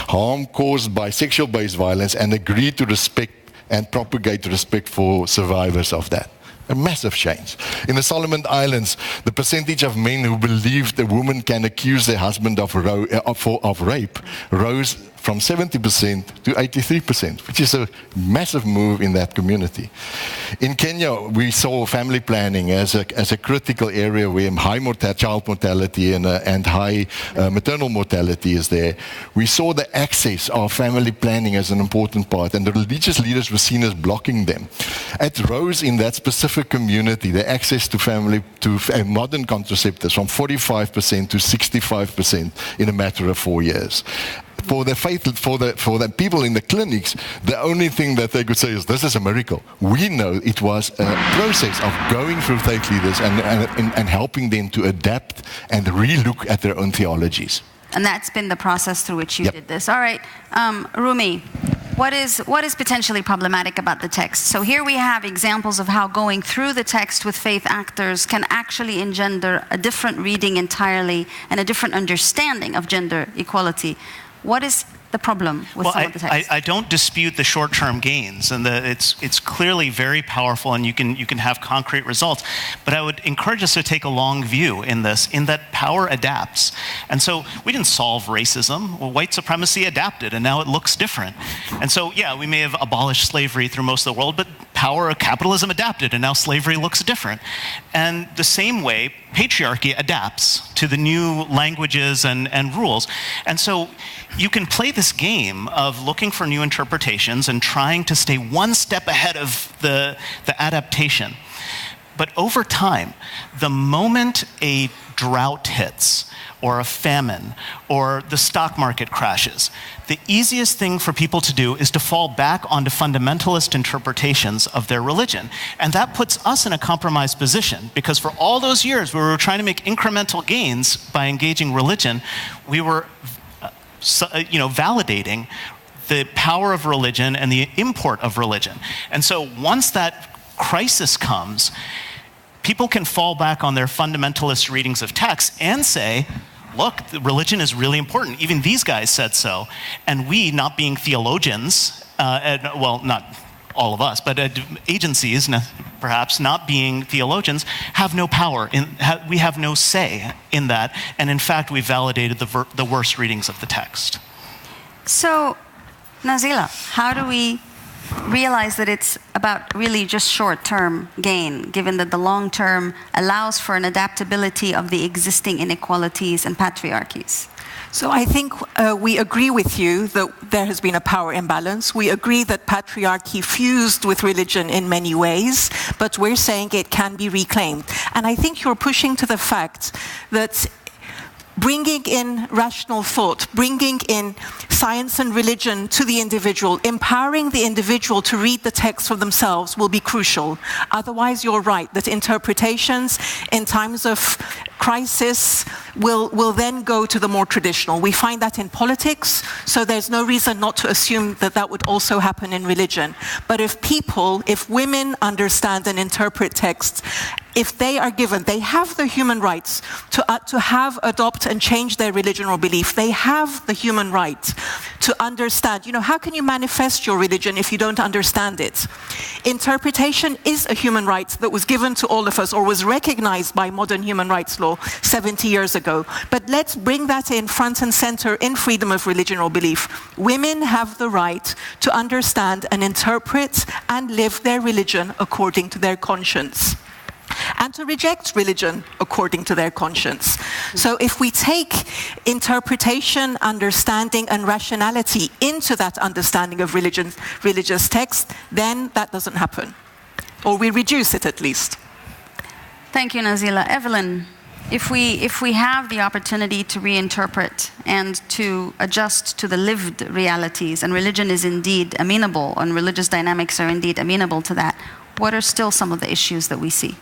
harm caused by sexual-based violence and agreed to respect and propagate respect for survivors of that. A massive change. In the Solomon Islands, the percentage of men who believed a woman can accuse their husband of rape rose from 70% to 83%, which is a massive move in that community. In Kenya, we saw family planning as a critical area where high child mortality and high maternal mortality is there. We saw the access of family planning as an important part, and the religious leaders were seen as blocking them. It rose in that specific community, the access to modern contraceptives, from 45% to 65% in a matter of 4 years. For the people in the clinics, the only thing that they could say is, this is a miracle. We know it was a process of going through faith leaders and helping them to adapt and relook at their own theologies. And that's been the process through which you did this. All right, Rumi, what is potentially problematic about the text? So here we have examples of how going through the text with faith actors can actually engender a different reading entirely and a different understanding of gender equality. What is the problem with some of the text? I don't dispute the short-term gains, and it's clearly very powerful, and you can have concrete results. But I would encourage us to take a long view in this, in that power adapts. And so we didn't solve racism. Well, white supremacy adapted, and now it looks different. And so, yeah, we may have abolished slavery through most of the world, but power of capitalism adapted, and now slavery looks different. And the same way, patriarchy adapts to the new languages and rules. And so you can play this game of looking for new interpretations and trying to stay one step ahead of the adaptation. But over time, the moment a drought hits, or a famine, or the stock market crashes, the easiest thing for people to do is to fall back onto fundamentalist interpretations of their religion. And that puts us in a compromised position, because for all those years we were trying to make incremental gains by engaging religion, we were validating the power of religion and the import of religion. And so once that crisis comes, people can fall back on their fundamentalist readings of text and say, look, religion is really important. Even these guys said so. And we, not being theologians, well, not all of us, but agencies, perhaps, not being theologians, have no power. We have no say in that. And in fact, we validated the worst readings of the text. So, Nazila, how do we realize that it's about really just short-term gain, given that the long-term allows for an adaptability of the existing inequalities and patriarchies? So I think we agree with you that there has been a power imbalance. We agree that patriarchy fused with religion in many ways, but we're saying it can be reclaimed. And I think you're pushing to the fact that bringing in rational thought, bringing in science and religion to the individual, empowering the individual to read the text for themselves will be crucial. Otherwise, you're right, that interpretations in times of crisis will then go to the more traditional. We find that in politics, so there's no reason not to assume that that would also happen in religion. But if women understand and interpret texts, if they are given, they have the human rights to have, adopt, and change their religion or belief. They have the human right to understand. You know, how can you manifest your religion if you don't understand it? Interpretation is a human right that was given to all of us, or was recognized by modern human rights law 70 years ago. But let's bring that in front and center in freedom of religion or belief. Women have the right to understand and interpret and live their religion according to their conscience, and to reject religion according to their conscience. So if we take interpretation, understanding, and rationality into that understanding of religious text, then that doesn't happen. Or we reduce it at least. Thank you, Nazila. Evelyn, if we have the opportunity to reinterpret and to adjust to the lived realities, and religion is indeed amenable, and religious dynamics are indeed amenable to that, what are still some of the issues that we see?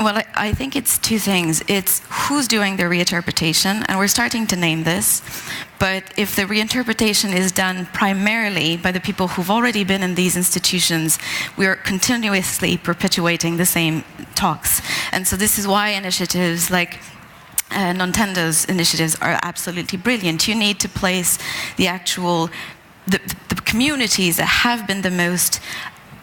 Well, I think it's two things. It's who's doing the reinterpretation, and we're starting to name this. But if the reinterpretation is done primarily by the people who've already been in these institutions, we are continuously perpetuating the same talks. And so this is why initiatives like Nintendo's initiatives are absolutely brilliant. You need to place the communities that have been the most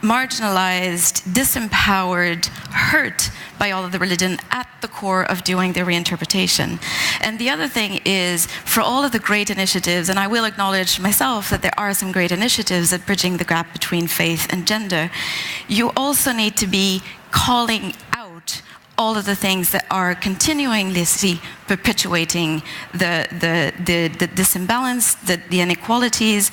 marginalized, disempowered, hurt by all of the religion at the core of doing the reinterpretation. And the other thing is, for all of the great initiatives, and I will acknowledge myself that there are some great initiatives at bridging the gap between faith and gender, you also need to be calling out all of the things that are continuously perpetuating the disimbalance, the inequalities.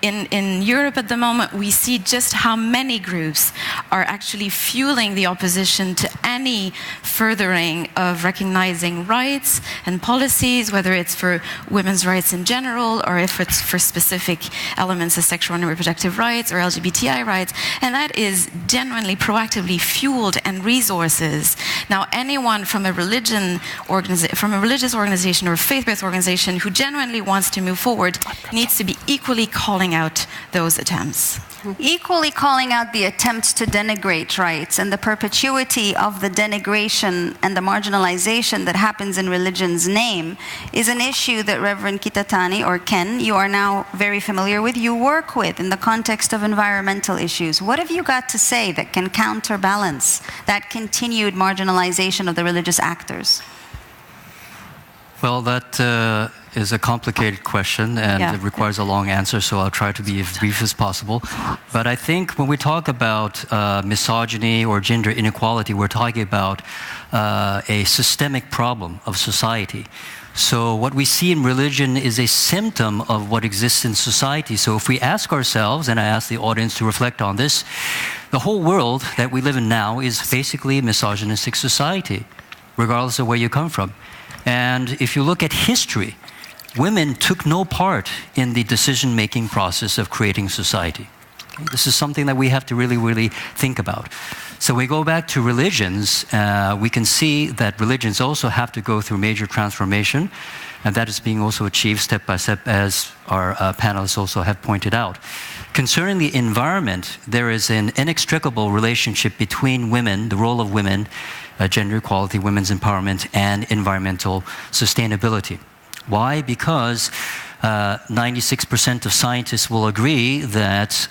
In Europe at the moment, we see just how many groups are actually fueling the opposition to any furthering of recognizing rights and policies, whether it's for women's rights in general, or if it's for specific elements of sexual and reproductive rights or LGBTI rights. And that is genuinely proactively fueled and resources. Now, anyone from a religious organization or a faith-based organization who genuinely wants to move forward needs to be equally calling out those attempts. Equally calling out the attempts to denigrate rights and the perpetuity of the denigration and the marginalization that happens in religion's name is an issue that Reverend Kitatani, or Ken, you are now very familiar with, you work with in the context of environmental issues. What have you got to say that can counterbalance that continued marginalization of the religious actors? Well, that is a complicated question, and it requires a long answer, so I'll try to be as brief as possible. But I think when we talk about misogyny or gender inequality, we're talking about a systemic problem of society. So what we see in religion is a symptom of what exists in society. So if we ask ourselves, and I ask the audience to reflect on this, the whole world that we live in now is basically a misogynistic society, regardless of where you come from. And if you look at history, women took no part in the decision-making process of creating society. Okay? This is something that we have to really, really think about. So we go back to religions, we can see that religions also have to go through major transformation, and that is being also achieved step by step, as our panelists also have pointed out. Concerning the environment, there is an inextricable relationship between women, the role of women, gender equality, women's empowerment, and environmental sustainability. Why? Because 96% of scientists will agree that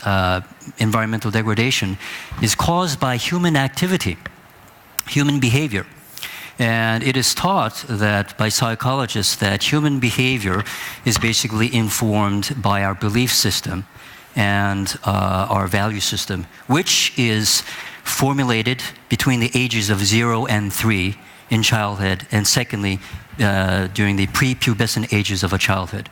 environmental degradation is caused by human activity, human behavior. And it is taught that by psychologists that human behavior is basically informed by our belief system and our value system, which is formulated between the ages of 0 and 3 in childhood, and secondly, during the prepubescent ages of a childhood.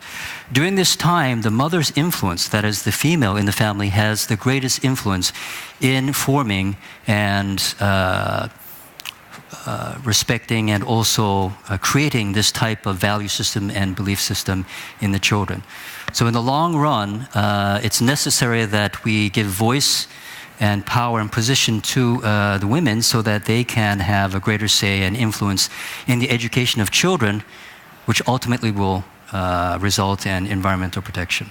During this time, the mother's influence, that is the female in the family, has the greatest influence in forming and respecting and also creating this type of value system and belief system in the children. So in the long run, it's necessary that we give voice and power and position to the women so that they can have a greater say and influence in the education of children, which ultimately will result in environmental protection.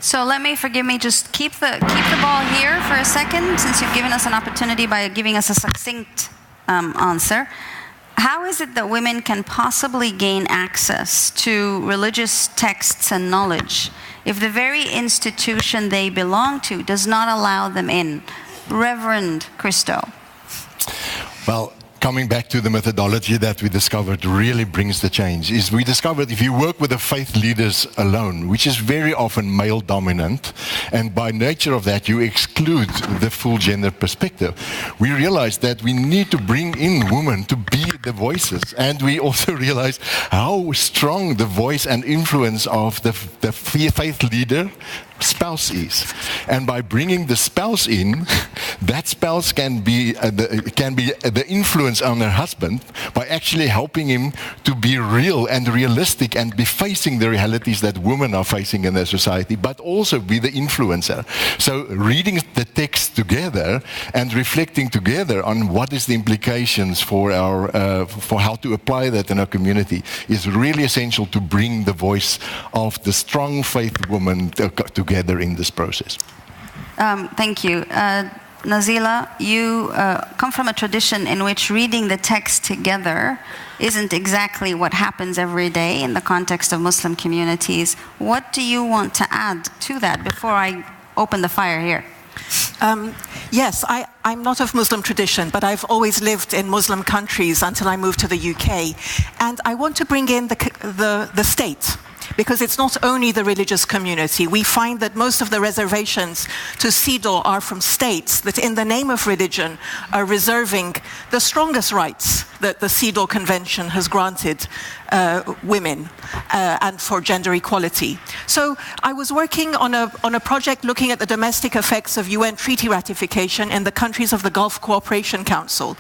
So forgive me, just keep the ball here for a second, since you've given us an opportunity by giving us a succinct answer. How is it that women can possibly gain access to religious texts and knowledge if the very institution they belong to does not allow them in? Reverend Christo. Well, coming back to the methodology that we discovered really brings the change, is we discovered if you work with the faith leaders alone, which is very often male dominant, and by nature of that you exclude the full gender perspective, we realized that we need to bring in women to be the voices, and we also realized how strong the voice and influence of the faith leader spouse is. And by bringing the spouse in, that spouse can be the influence on her husband by actually helping him to be real and realistic and be facing the realities that women are facing in their society, but also be the influencer. So reading the text together and reflecting together on what is the implications for for how to apply that in our community is really essential to bring the voice of the strong faith woman together in this process. Thank you. Nazila, you come from a tradition in which reading the text together isn't exactly what happens every day in the context of Muslim communities. What do you want to add to that before I open the fire here? Yes, I'm not of Muslim tradition, but I've always lived in Muslim countries until I moved to the UK. And I want to bring in the state, because it's not only the religious community. We find that most of the reservations to CEDAW are from states that in the name of religion are reserving the strongest rights that the CEDAW Convention has granted women and for gender equality. So I was working on a project looking at the domestic effects of UN treaty ratification in the countries of the Gulf Cooperation Council.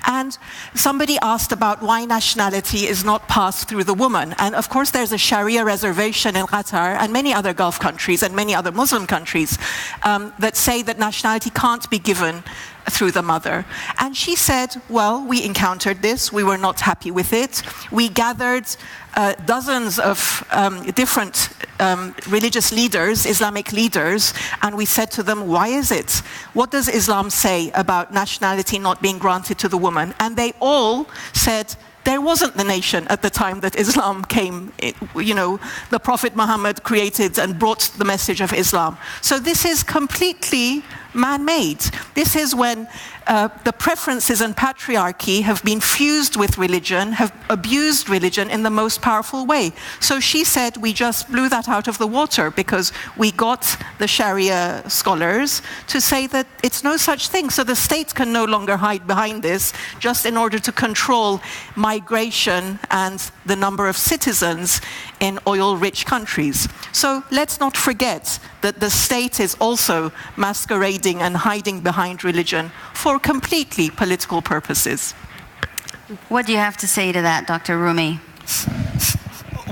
And somebody asked about why nationality is not passed through the woman. And of course there's a Sharia reservation in Qatar and many other Gulf countries and many other Muslim countries that say that nationality can't be given through the mother. And she said, well, we encountered this, we were not happy with it. We gathered dozens of different religious leaders, Islamic leaders, and we said to them, why is it? What does Islam say about nationality not being granted to the woman? And they all said, there wasn't the nation at the time that Islam came. The Prophet Muhammad created and brought the message of Islam. So this is completely man-made. This is when the preferences and patriarchy have been fused with religion, have abused religion in the most powerful way. So she said we just blew that out of the water because we got the Sharia scholars to say that it's no such thing. So the state can no longer hide behind this just in order to control migration and the number of citizens in oil-rich countries. So let's not forget that the state is also masquerading and hiding behind religion for completely political purposes. What do you have to say to that, Dr. Rumi?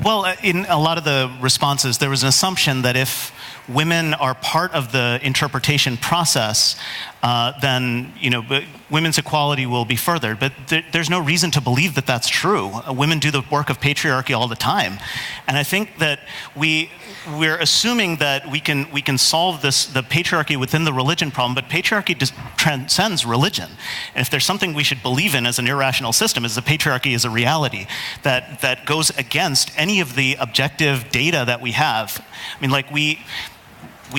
Well, in a lot of the responses, there was an assumption that if women are part of the interpretation process, then women's equality will be furthered. But there's no reason to believe that that's true. Women do the work of patriarchy all the time, and I think that we're assuming that we can solve the patriarchy within the religion problem. But patriarchy transcends religion, and if there's something we should believe in as an irrational system, is the patriarchy is a reality that goes against any of the objective data that we have. I mean, like we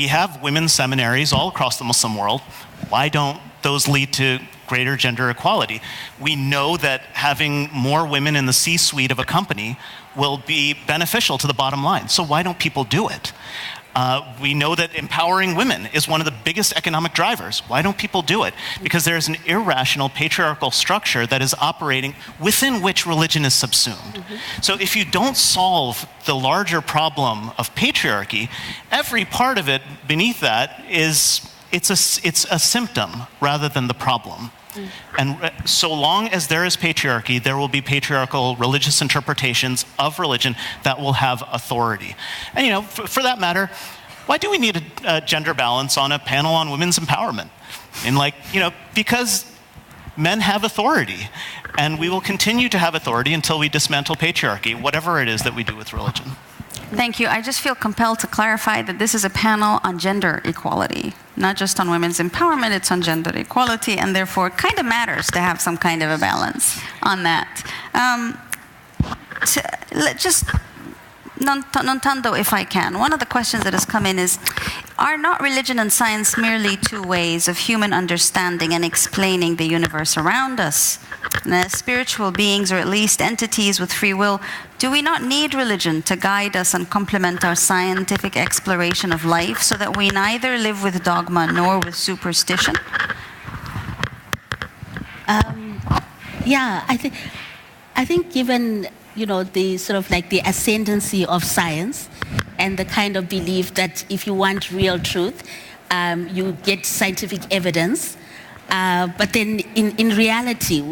have women's seminaries all across the Muslim world. Why don't those lead to greater gender equality? We know that having more women in the C-suite of a company will be beneficial to the bottom line. So why don't people do it? We know that empowering women is one of the biggest economic drivers. Why don't people do it? Because there's an irrational patriarchal structure that is operating within which religion is subsumed. So if you don't solve the larger problem of patriarchy, every part of it beneath that it's a symptom rather than the problem. And so long as there is patriarchy, there will be patriarchal religious interpretations of religion that will have authority. And for that matter, why do we need a gender balance on a panel on women's empowerment? And because men have authority, and we will continue to have authority until we dismantle patriarchy, whatever it is that we do with religion. Thank you. I just feel compelled to clarify that this is a panel on gender equality, not just on women's empowerment, it's on gender equality, and therefore it kind of matters to have some kind of a balance on that. Just non-tando, if I can. One of the questions that has come in is, are not religion and science merely two ways of human understanding and explaining the universe around us? And as spiritual beings, or at least entities with free will, do we not need religion to guide us and complement our scientific exploration of life so that we neither live with dogma nor with superstition? Yeah, I think given the sort of like the ascendancy of science and the kind of belief that if you want real truth, you get scientific evidence. But then in reality,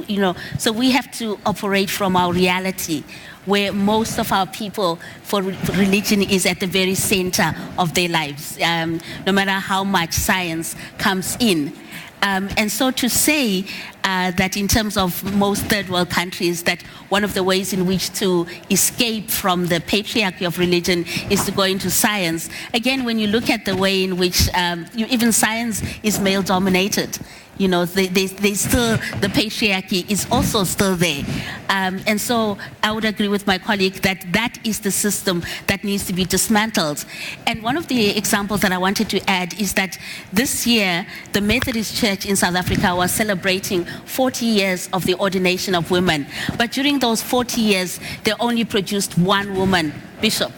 so we have to operate from our reality, where most of our people for religion is at the very center of their lives, no matter how much science comes in. And so to say that in terms of most third world countries, that one of the ways in which to escape from the patriarchy of religion is to go into science. Again, when you look at the way in which even science is male dominated, they still, the patriarchy is also still there. And so I would agree with my colleague that that is the system that needs to be dismantled. And one of the examples that I wanted to add is that this year, the Methodist Church in South Africa was celebrating 40 years of the ordination of women. But during those 40 years, they only produced one woman bishop.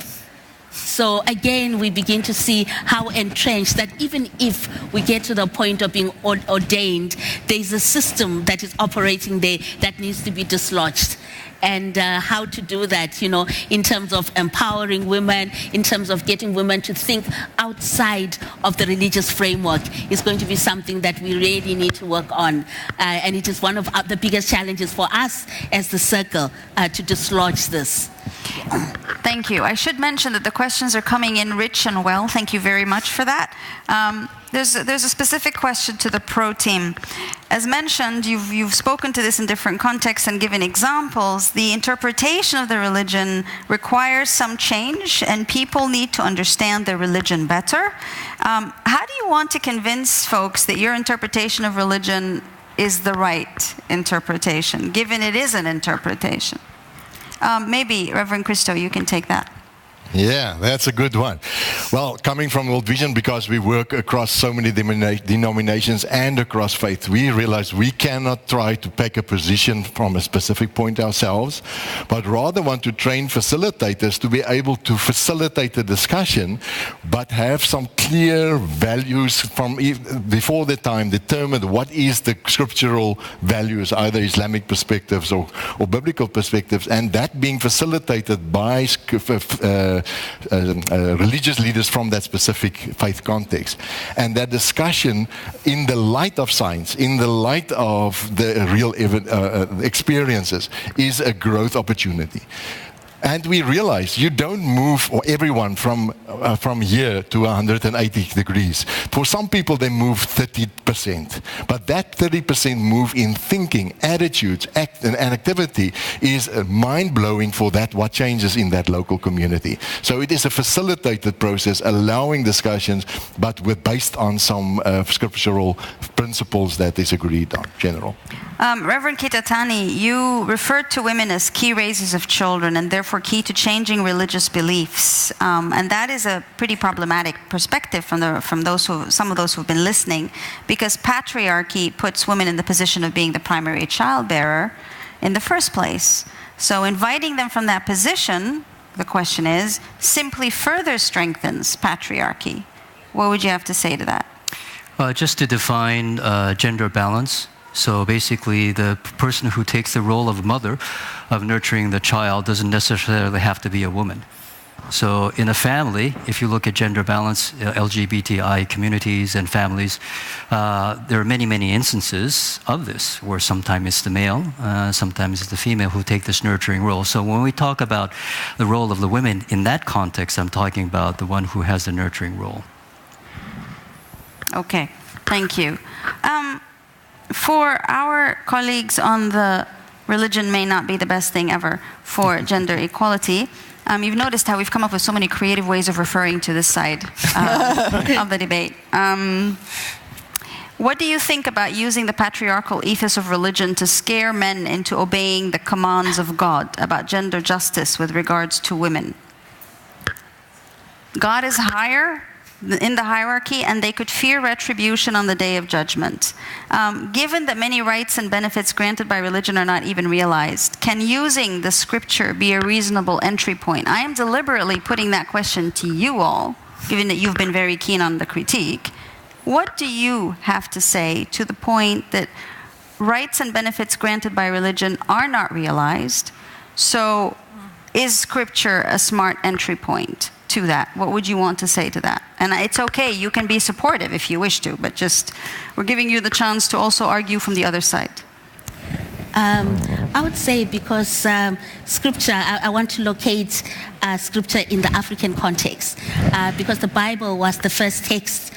So again, we begin to see how entrenched that even if we get to the point of being ordained, there's a system that is operating there that needs to be dislodged. And how to do that, in terms of empowering women, in terms of getting women to think outside of the religious framework is going to be something that we really need to work on. And it is one of the biggest challenges for us as the Circle to dislodge this. Thank you. I should mention that the questions are coming in rich and well. Thank you very much for that. There's a specific question to the pro team. As mentioned, you've spoken to this in different contexts and given examples. The interpretation of the religion requires some change, and people need to understand their religion better. How do you want to convince folks that your interpretation of religion is the right interpretation, given it is an interpretation? Maybe, Reverend Christo, you can take that. Yeah, that's a good one. Well, coming from World Vision, because we work across so many denominations and across faith, we realize we cannot try to take a position from a specific point ourselves, but rather want to train facilitators to be able to facilitate the discussion, but have some clear values from before the time, determine what is the scriptural values, either Islamic perspectives or biblical perspectives, and that being facilitated by religious leaders from that specific faith context. And that discussion in the light of science, in the light of the real experiences, is a growth opportunity. And we realize you don't move everyone from here to 180 degrees. For some people, they move 30%. But that 30% move in thinking, attitudes, and activity is mind-blowing for that, what changes in that local community. So it is a facilitated process, allowing discussions, but based on some scriptural principles that is agreed on, general. Reverend Kitatani, you referred to women as key raisers of children and therefore key to changing religious beliefs. And that is a pretty problematic perspective from some of those who have been listening, because patriarchy puts women in the position of being the primary childbearer in the first place. So inviting them from that position, the question is, simply further strengthens patriarchy. What would you have to say to that? Just to define gender balance. So basically, the person who takes the role of mother, of nurturing the child, doesn't necessarily have to be a woman. So in a family, if you look at gender balance, LGBTI communities and families, there are many, many instances of this, where sometimes it's the male, sometimes it's the female who take this nurturing role. So when we talk about the role of the women in that context, I'm talking about the one who has the nurturing role. Okay, thank you. For our colleagues on the religion may not be the best thing ever for gender equality, you've noticed how we've come up with so many creative ways of referring to this side of the debate. What do you think about using the patriarchal ethos of religion to scare men into obeying the commands of God about gender justice with regards to women? God is higher in the hierarchy, and they could fear retribution on the day of judgment. Given that many rights and benefits granted by religion are not even realized, can using the scripture be a reasonable entry point? I am deliberately putting that question to you all, given that you've been very keen on the critique. What do you have to say to the point that rights and benefits granted by religion are not realized? So is scripture a smart entry point to that? What would you want to say to that? And it's okay, you can be supportive if you wish to, but just, we're giving you the chance to also argue from the other side. I would say, because scripture, I want to locate scripture in the African context, because the Bible was the first text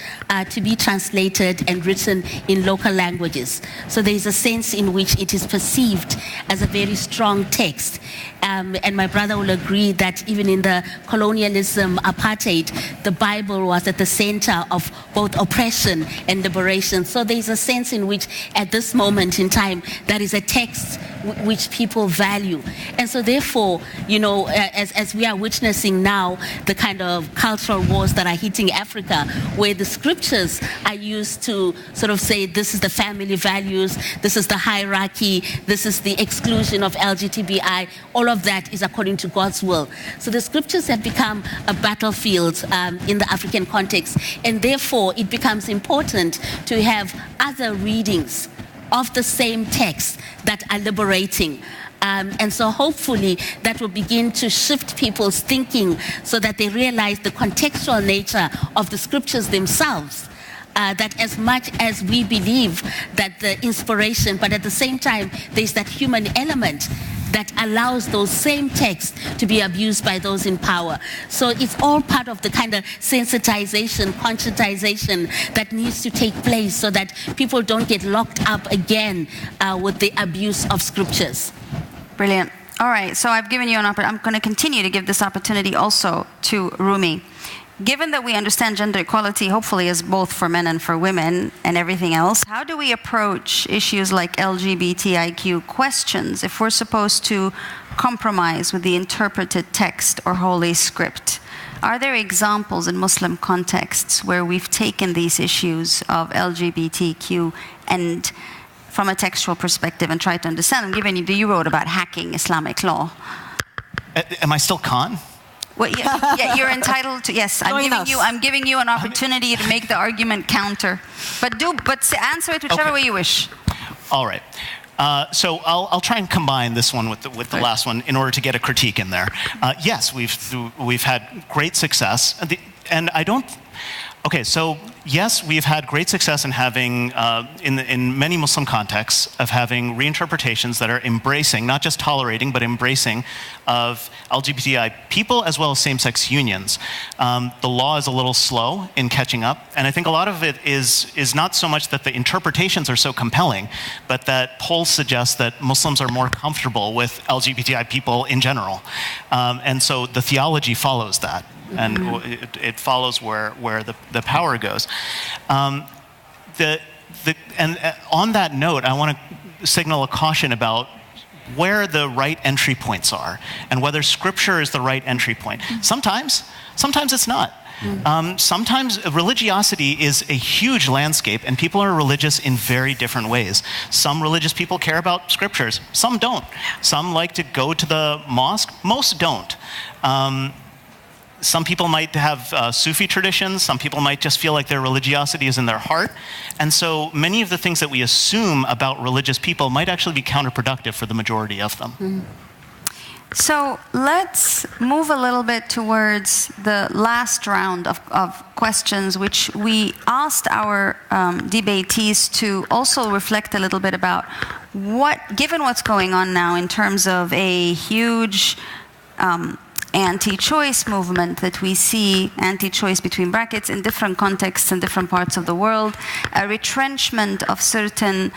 to be translated and written in local languages. So there is a sense in which it is perceived as a very strong text. And my brother will agree that even in the colonialism, apartheid, the Bible was at the center of both oppression and liberation. So there is a sense in which, at this moment in time, that is a text which people value. And so therefore, you know, as we are witnessing now, the kind of cultural wars that are hitting Africa, where the scriptures are used to sort of say, this is the family values, this is the hierarchy, this is the exclusion of LGBTI, all of that is according to God's will. So the scriptures have become a battlefield in the African context, and therefore it becomes important to have other readings of the same text that are liberating. And so hopefully that will begin to shift people's thinking so that they realize the contextual nature of the scriptures themselves. That as much as we believe that the inspiration, but at the same time, there's that human element that allows those same texts to be abused by those in power. So it's all part of the kind of sensitization, conscientization that needs to take place so that people don't get locked up again with the abuse of scriptures. Brilliant. All right, so I've given you an opportunity. I'm going to continue to give this opportunity also to Rumi. Given that we understand gender equality, hopefully, as both for men and for women and everything else, how do we approach issues like LGBTIQ questions if we're supposed to compromise with the interpreted text or holy script? Are there examples in Muslim contexts where we've taken these issues of LGBTQ and from a textual perspective and tried to understand them, given you wrote about hacking Islamic law? Am I still Khan? Well, yeah, you're entitled to. Yes, I'm giving you an opportunity to make the argument counter, but answer it whichever way you wish. All right. So I'll try and combine this one with the last one in order to get a critique in there. Yes, we've had great success, and I don't. Okay, so yes, we've had great success in having, in many Muslim contexts, of having reinterpretations that are embracing, not just tolerating, but embracing of LGBTI people as well as same-sex unions. The law is a little slow in catching up, and I think a lot of it is not so much that the interpretations are so compelling, but that polls suggest that Muslims are more comfortable with LGBTI people in general. And so the theology follows that. And it follows where the power goes. And on that note, I want to signal a caution about where the right entry points are and whether Scripture is the right entry point. Sometimes it's not. Sometimes religiosity is a huge landscape, and people are religious in very different ways. Some religious people care about Scriptures, some don't. Some like to go to the mosque, most don't. Some people might have Sufi traditions. Some people might just feel like their religiosity is in their heart. And so many of the things that we assume about religious people might actually be counterproductive for the majority of them. So let's move a little bit towards the last round of questions, which we asked our debatees to also reflect a little bit about given what's going on now in terms of a huge anti-choice movement that we see, anti-choice between brackets, in different contexts in different parts of the world, a retrenchment of certain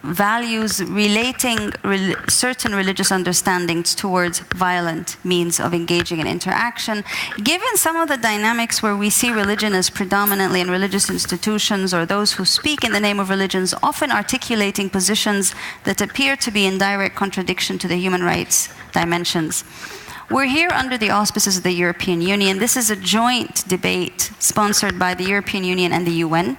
values relating certain religious understandings towards violent means of engaging in interaction. Given some of the dynamics where we see religion as predominantly in religious institutions or those who speak in the name of religions often articulating positions that appear to be in direct contradiction to the human rights dimensions. We're here under the auspices of the European Union. This is a joint debate sponsored by the European Union and the UN.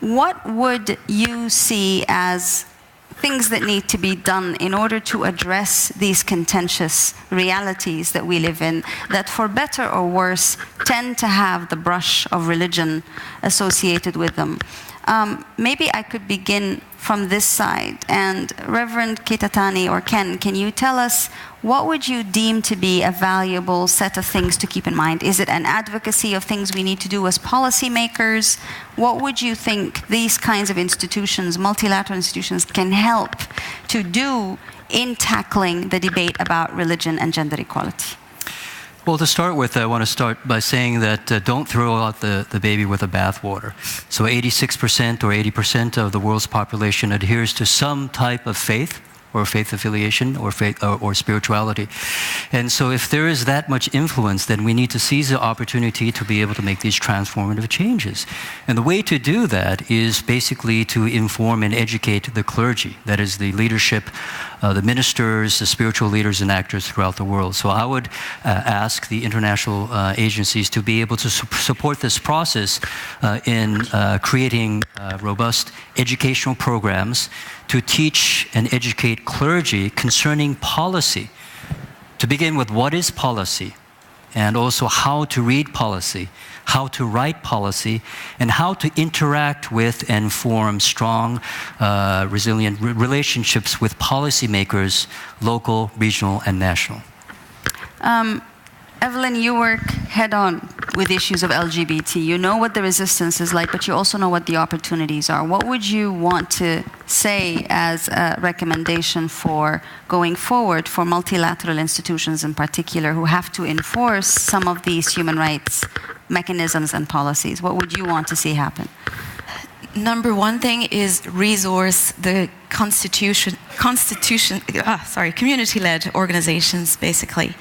What would you see as things that need to be done in order to address these contentious realities that we live in, that for better or worse tend to have the brush of religion associated with them? Maybe I could begin from this side. And Reverend Kitatani or Ken, can you tell us what would you deem to be a valuable set of things to keep in mind? Is it an advocacy of things we need to do as policymakers? What would you think these kinds of institutions, multilateral institutions, can help to do in tackling the debate about religion and gender equality? Well, to start with, I want to start by saying that don't throw out the baby with the bathwater. So 86% or 80% of the world's population adheres to some type of faith, or faith affiliation, or faith or spirituality. And so if there is that much influence, then we need to seize the opportunity to be able to make these transformative changes. And the way to do that is basically to inform and educate the clergy, that is the leadership, the ministers, the spiritual leaders and actors throughout the world. So I would ask the international agencies to be able to support this process in creating robust educational programs to teach and educate clergy concerning policy. To begin with, what is policy? And also how to read policy, how to write policy, and how to interact with and form strong, resilient relationships with policymakers, local, regional, and national. Evelyn, you work head-on with issues of LGBT. You know what the resistance is like, but you also know what the opportunities are. What would you want to say as a recommendation for going forward for multilateral institutions in particular who have to enforce some of these human rights mechanisms and policies? What would you want to see happen? Number one thing is resource the community-led organizations, basically.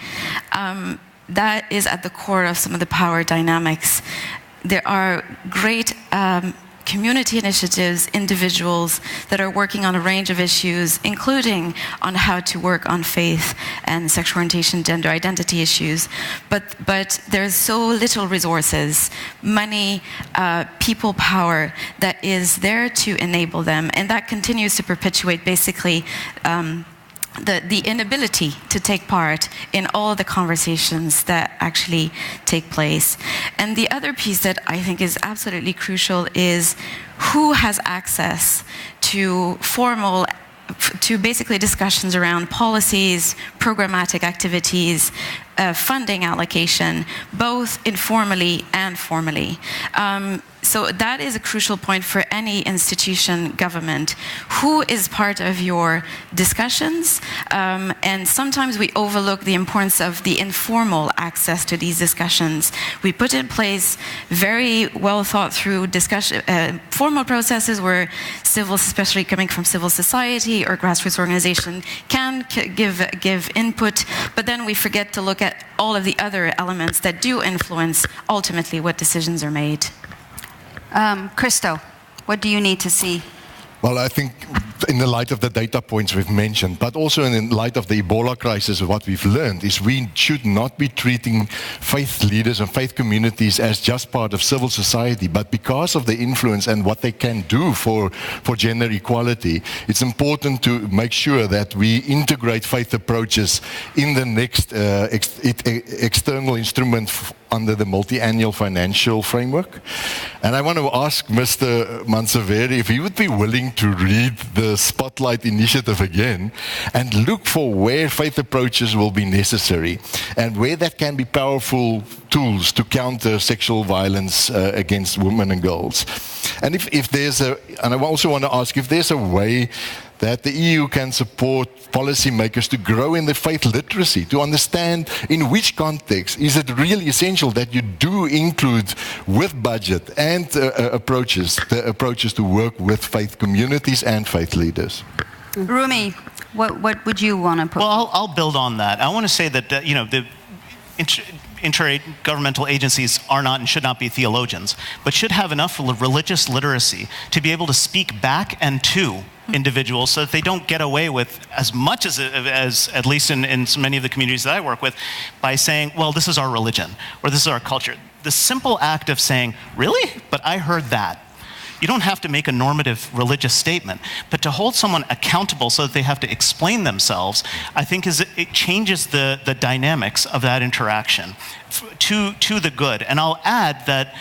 That is at the core of some of the power dynamics. There are great community initiatives, individuals that are working on a range of issues, including on how to work on faith and sexual orientation, gender identity issues. But there's so little resources, money, people power that is there to enable them, and that continues to perpetuate basically the inability to take part in all the conversations that actually take place. And the other piece that I think is absolutely crucial is who has access to basically discussions around policies, programmatic activities, funding allocation, both informally and formally. So that is a crucial point for any institution, government. Who is part of your discussions? And sometimes we overlook the importance of the informal access to these discussions. We put in place very well thought through formal processes where especially coming from civil society or grassroots organization, can give input, but then we forget to look at all of the other elements that do influence ultimately what decisions are made. Christo, what do you need to see? Well, I think in the light of the data points we've mentioned, but also in light of the Ebola crisis, what we've learned is we should not be treating faith leaders and faith communities as just part of civil society, but because of the influence and what they can do for gender equality, it's important to make sure that we integrate faith approaches in the next external instrument under the multi-annual financial framework. And I want to ask Mr. Manseveri if he would be willing to read the Spotlight Initiative again and look for where faith approaches will be necessary and where that can be powerful tools to counter sexual violence against women and girls. And and I also want to ask if there's a way that the EU can support policymakers to grow in their faith literacy, to understand in which context is it really essential that you do include with budget and approaches to work with faith communities and faith leaders. Rumi, what would you want to put? Well, I'll build on that. I want to say that the intergovernmental agencies are not and should not be theologians, but should have enough religious literacy to be able to speak back and to individuals so that they don't get away with as much as at least in so many of the communities that I work with, by saying, well, this is our religion or this is our culture. The simple act of saying, really? But I heard that. You don't have to make a normative religious statement, but to hold someone accountable so that they have to explain themselves, I think it changes the dynamics of that interaction to the good. And I'll add that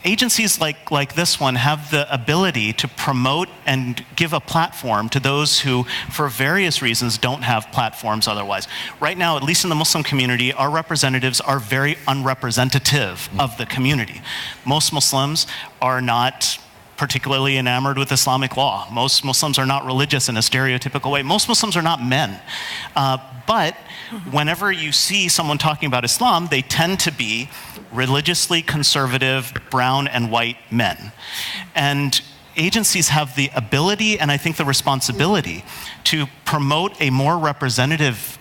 agencies like this one have the ability to promote and give a platform to those who, for various reasons, don't have platforms otherwise. Right now, at least in the Muslim community, our representatives are very unrepresentative of the community. Most Muslims are not particularly enamored with Islamic law. Most Muslims are not religious in a stereotypical way. Most Muslims are not men. But whenever you see someone talking about Islam, they tend to be religiously conservative, brown and white men. And agencies have the ability, and I think the responsibility, to promote a more representative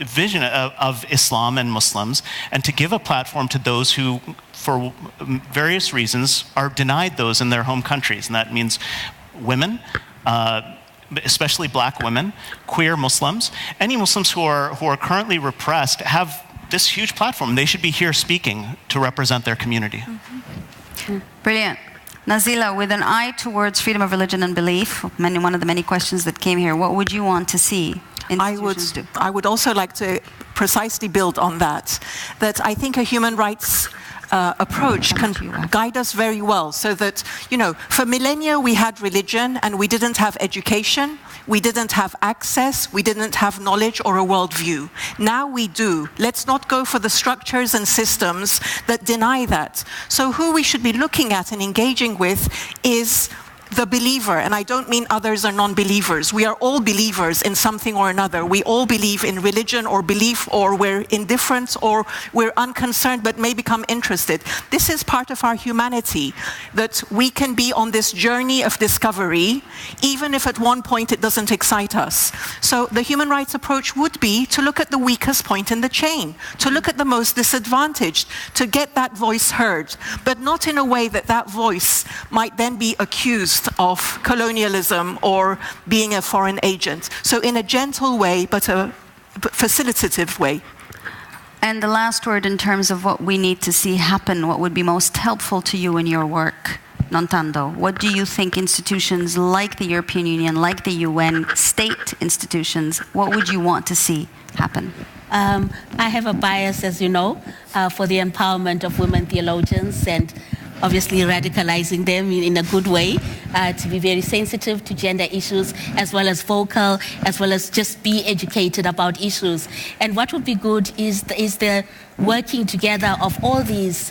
vision of Islam and Muslims, and to give a platform to those who, for various reasons, are denied those in their home countries. And that means women, especially black women, queer Muslims, any Muslims who are currently repressed have this huge platform. They should be here speaking to represent their community. Brilliant. Nazila, with an eye towards freedom of religion and belief, one of the many questions that came here, what would you want to see institutions do? I would also like to precisely build on that I think a human rights approach can guide us very well, so that, for millennia we had religion and we didn't have education, we didn't have access, we didn't have knowledge or a worldview. Now we do. Let's not go for the structures and systems that deny that. So who we should be looking at and engaging with is the believer, and I don't mean others are non-believers. We are all believers in something or another. We all believe in religion or belief, or we're indifferent, or we're unconcerned but may become interested. This is part of our humanity, that we can be on this journey of discovery, even if at one point it doesn't excite us. So the human rights approach would be to look at the weakest point in the chain, to look at the most disadvantaged, to get that voice heard, but not in a way that that voice might then be accused of colonialism or being a foreign agent. So in a gentle way, but a facilitative way. And the last word in terms of what we need to see happen, what would be most helpful to you in your work, Nontando? What do you think institutions like the European Union, like the UN, state institutions, what would you want to see happen? I have a bias, as you know, for the empowerment of women theologians, and obviously radicalizing them in a good way, to be very sensitive to gender issues, as well as vocal, as well as just be educated about issues. And what would be good is the working together of all these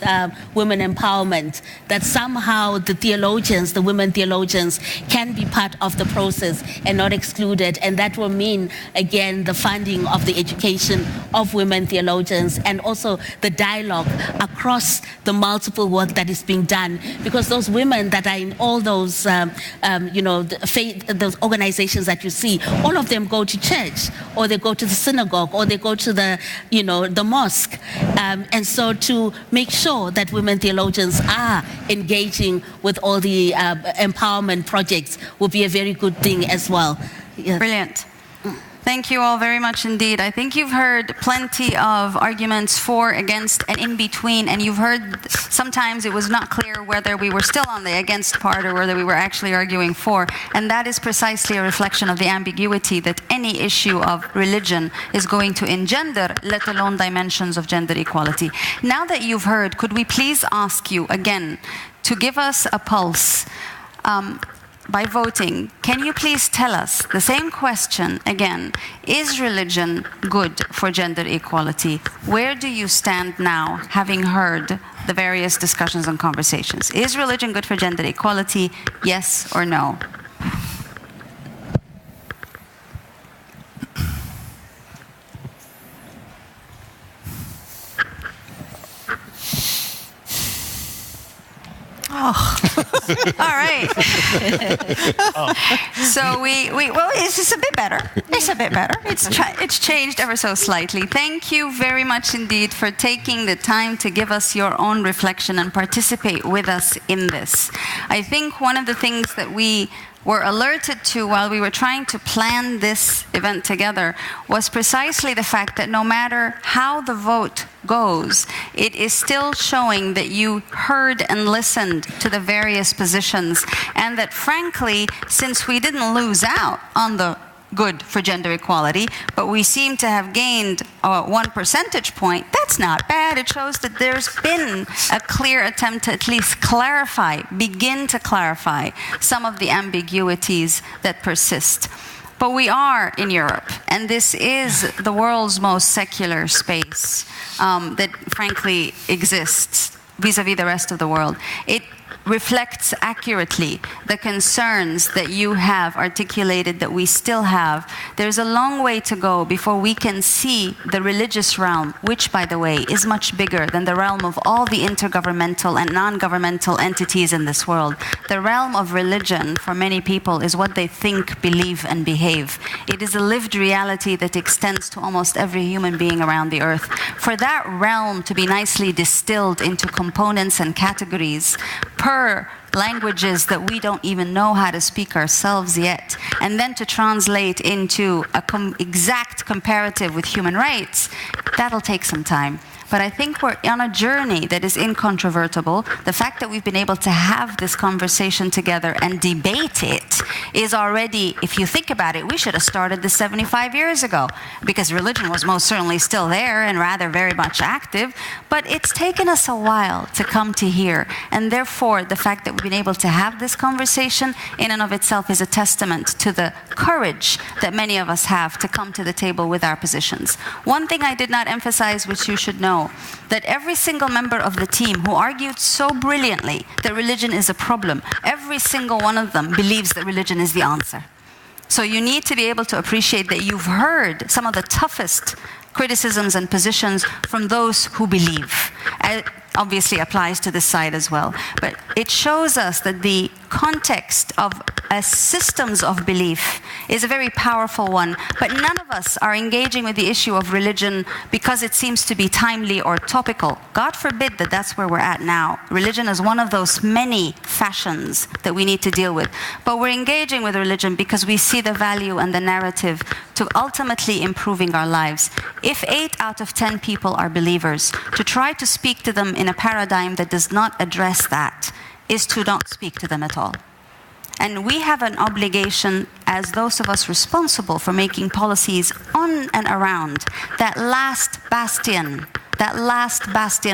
women empowerment, that somehow the theologians, the women theologians, can be part of the process and not excluded. And that will mean, again, the funding of the education of women theologians, and also the dialogue across the multiple work that is being done. Because those women that are in all those, those organizations that you see, all of them go to church, or they go to the synagogue, or they go to the, the mosque. And so to make sure that women theologians are engaging with all the empowerment projects will be a very good thing as well. Yes. Brilliant. Thank you all very much indeed. I think you've heard plenty of arguments for, against, and in between, and you've heard sometimes it was not clear whether we were still on the against part or whether we were actually arguing for, and that is precisely a reflection of the ambiguity that any issue of religion is going to engender, let alone dimensions of gender equality. Now that you've heard, could we please ask you again to give us a pulse by voting? Can you please tell us the same question again? Is religion good for gender equality? Where do you stand now, having heard the various discussions and conversations? Is religion good for gender equality? Yes or no? Oh, all right. So well, it's just a bit better. It's a bit better. It's changed ever so slightly. Thank you very much indeed for taking the time to give us your own reflection and participate with us in this. I think one of the things that we were alerted to while we were trying to plan this event together was precisely the fact that no matter how the vote goes, it is still showing that you heard and listened to the various positions, and that frankly, since we didn't lose out on the good for gender equality, but we seem to have gained 1 percentage point, that's not bad. It shows that there's been a clear attempt to at least begin to clarify some of the ambiguities that persist. But we are in Europe, and this is the world's most secular space that frankly exists vis-à-vis the rest of the world. It reflects accurately the concerns that you have articulated, that we still have. There's a long way to go before we can see the religious realm, which, by the way, is much bigger than the realm of all the intergovernmental and non-governmental entities in this world. The realm of religion, for many people, is what they think, believe, and behave. It is a lived reality that extends to almost every human being around the earth. For that realm to be nicely distilled into components and categories per languages that we don't even know how to speak ourselves yet, and then to translate into an exact comparative with human rights, that'll take some time. But I think we're on a journey that is incontrovertible. The fact that we've been able to have this conversation together and debate it is already, if you think about it, we should have started this 75 years ago, because religion was most certainly still there and rather very much active, but it's taken us a while to come to here. And therefore, the fact that we've been able to have this conversation in and of itself is a testament to the courage that many of us have to come to the table with our positions. One thing I did not emphasize, which you should know, know that every single member of the team who argued so brilliantly that religion is a problem, every single one of them believes that religion is the answer. So you need to be able to appreciate that you've heard some of the toughest criticisms and positions from those who believe. It obviously applies to this side as well. But it shows us that the context of systems of belief is a very powerful one, but none of us are engaging with the issue of religion because it seems to be timely or topical. God forbid that that's where we're at now. Religion is one of those many fashions that we need to deal with. But we're engaging with religion because we see the value and the narrative to ultimately improving our lives. If 8 out of 10 people are believers, to try to speak to them in a paradigm that does not address that is to not speak to them at all. And we have an obligation as those of us responsible for making policies on and around that last bastion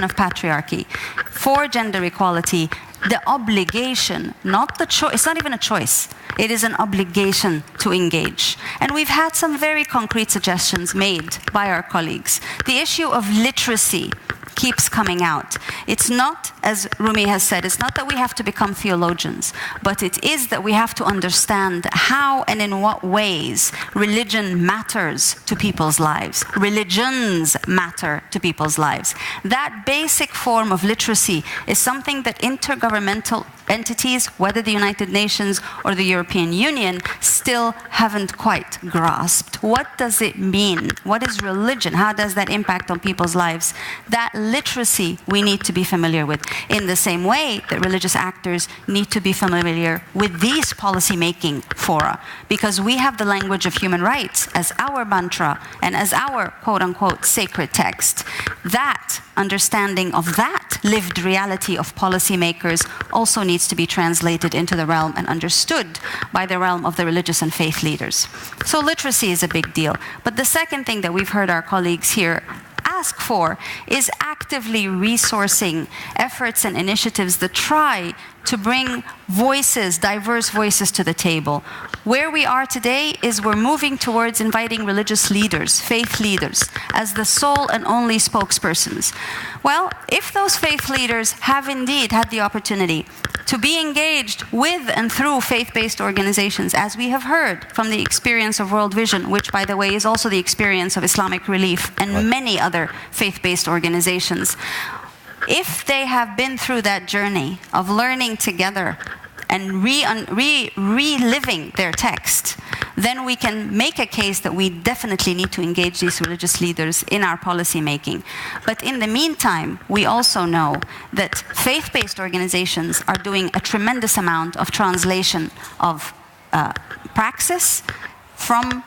of patriarchy for gender equality, the obligation, not the choice, it's not even a choice, it is an obligation to engage. And we've had some very concrete suggestions made by our colleagues. The issue of literacy keeps coming out. It's not, as Rumi has said, it's not that we have to become theologians, but it is that we have to understand how and in what ways religion matters to people's lives. Religions matter to people's lives. That basic form of literacy is something that intergovernmental entities, whether the United Nations or the European Union, still haven't quite grasped. What does it mean? What is religion? How does that impact on people's lives? That literacy we need to be familiar with, in the same way that religious actors need to be familiar with these policy-making fora, because we have the language of human rights as our mantra and as our quote-unquote sacred text. That understanding of that lived reality of policymakers also needs to be translated into the realm and understood by the realm of the religious and faith leaders. So literacy is a big deal. But the second thing that we've heard our colleagues here ask for is actively resourcing efforts and initiatives that try to bring voices, diverse voices to the table. Where we are today is we're moving towards inviting religious leaders, faith leaders, as the sole and only spokespersons. Well, if those faith leaders have indeed had the opportunity to be engaged with and through faith-based organizations, as we have heard from the experience of World Vision, which, by the way, is also the experience of Islamic Relief and many other faith-based organizations, if they have been through that journey of learning together and reliving their text, then we can make a case that we definitely need to engage these religious leaders in our policy making. But in the meantime, we also know that faith-based organizations are doing a tremendous amount of translation of praxis from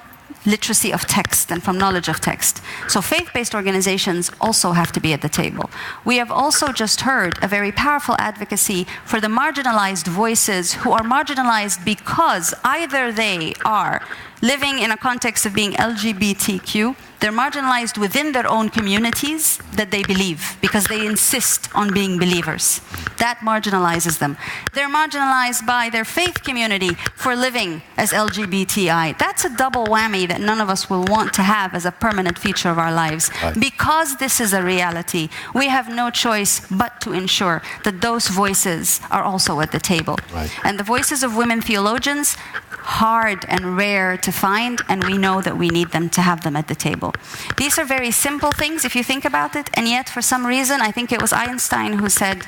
literacy of text and from knowledge of text. So faith-based organizations also have to be at the table. We have also just heard a very powerful advocacy for the marginalized voices who are marginalized because either they are living in a context of being LGBTQ, they're marginalized within their own communities that they believe because they insist on being believers. That marginalizes them. They're marginalized by their faith community for living as LGBTI. That's a double whammy that none of us will want to have as a permanent feature of our lives. Right. Because this is a reality, we have no choice but to ensure that those voices are also at the table. Right. And the voices of women theologians, hard and rare to find, and we know that we need them to have them at the table. These are very simple things if you think about it, and yet for some reason, I think it was Einstein who said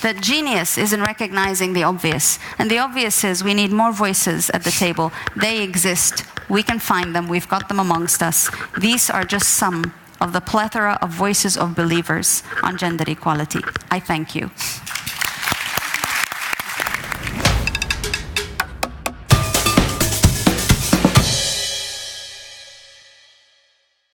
that genius is in recognizing the obvious. And the obvious is we need more voices at the table. They exist. We can find them. We've got them amongst us. These are just some of the plethora of voices of believers on gender equality. I thank you.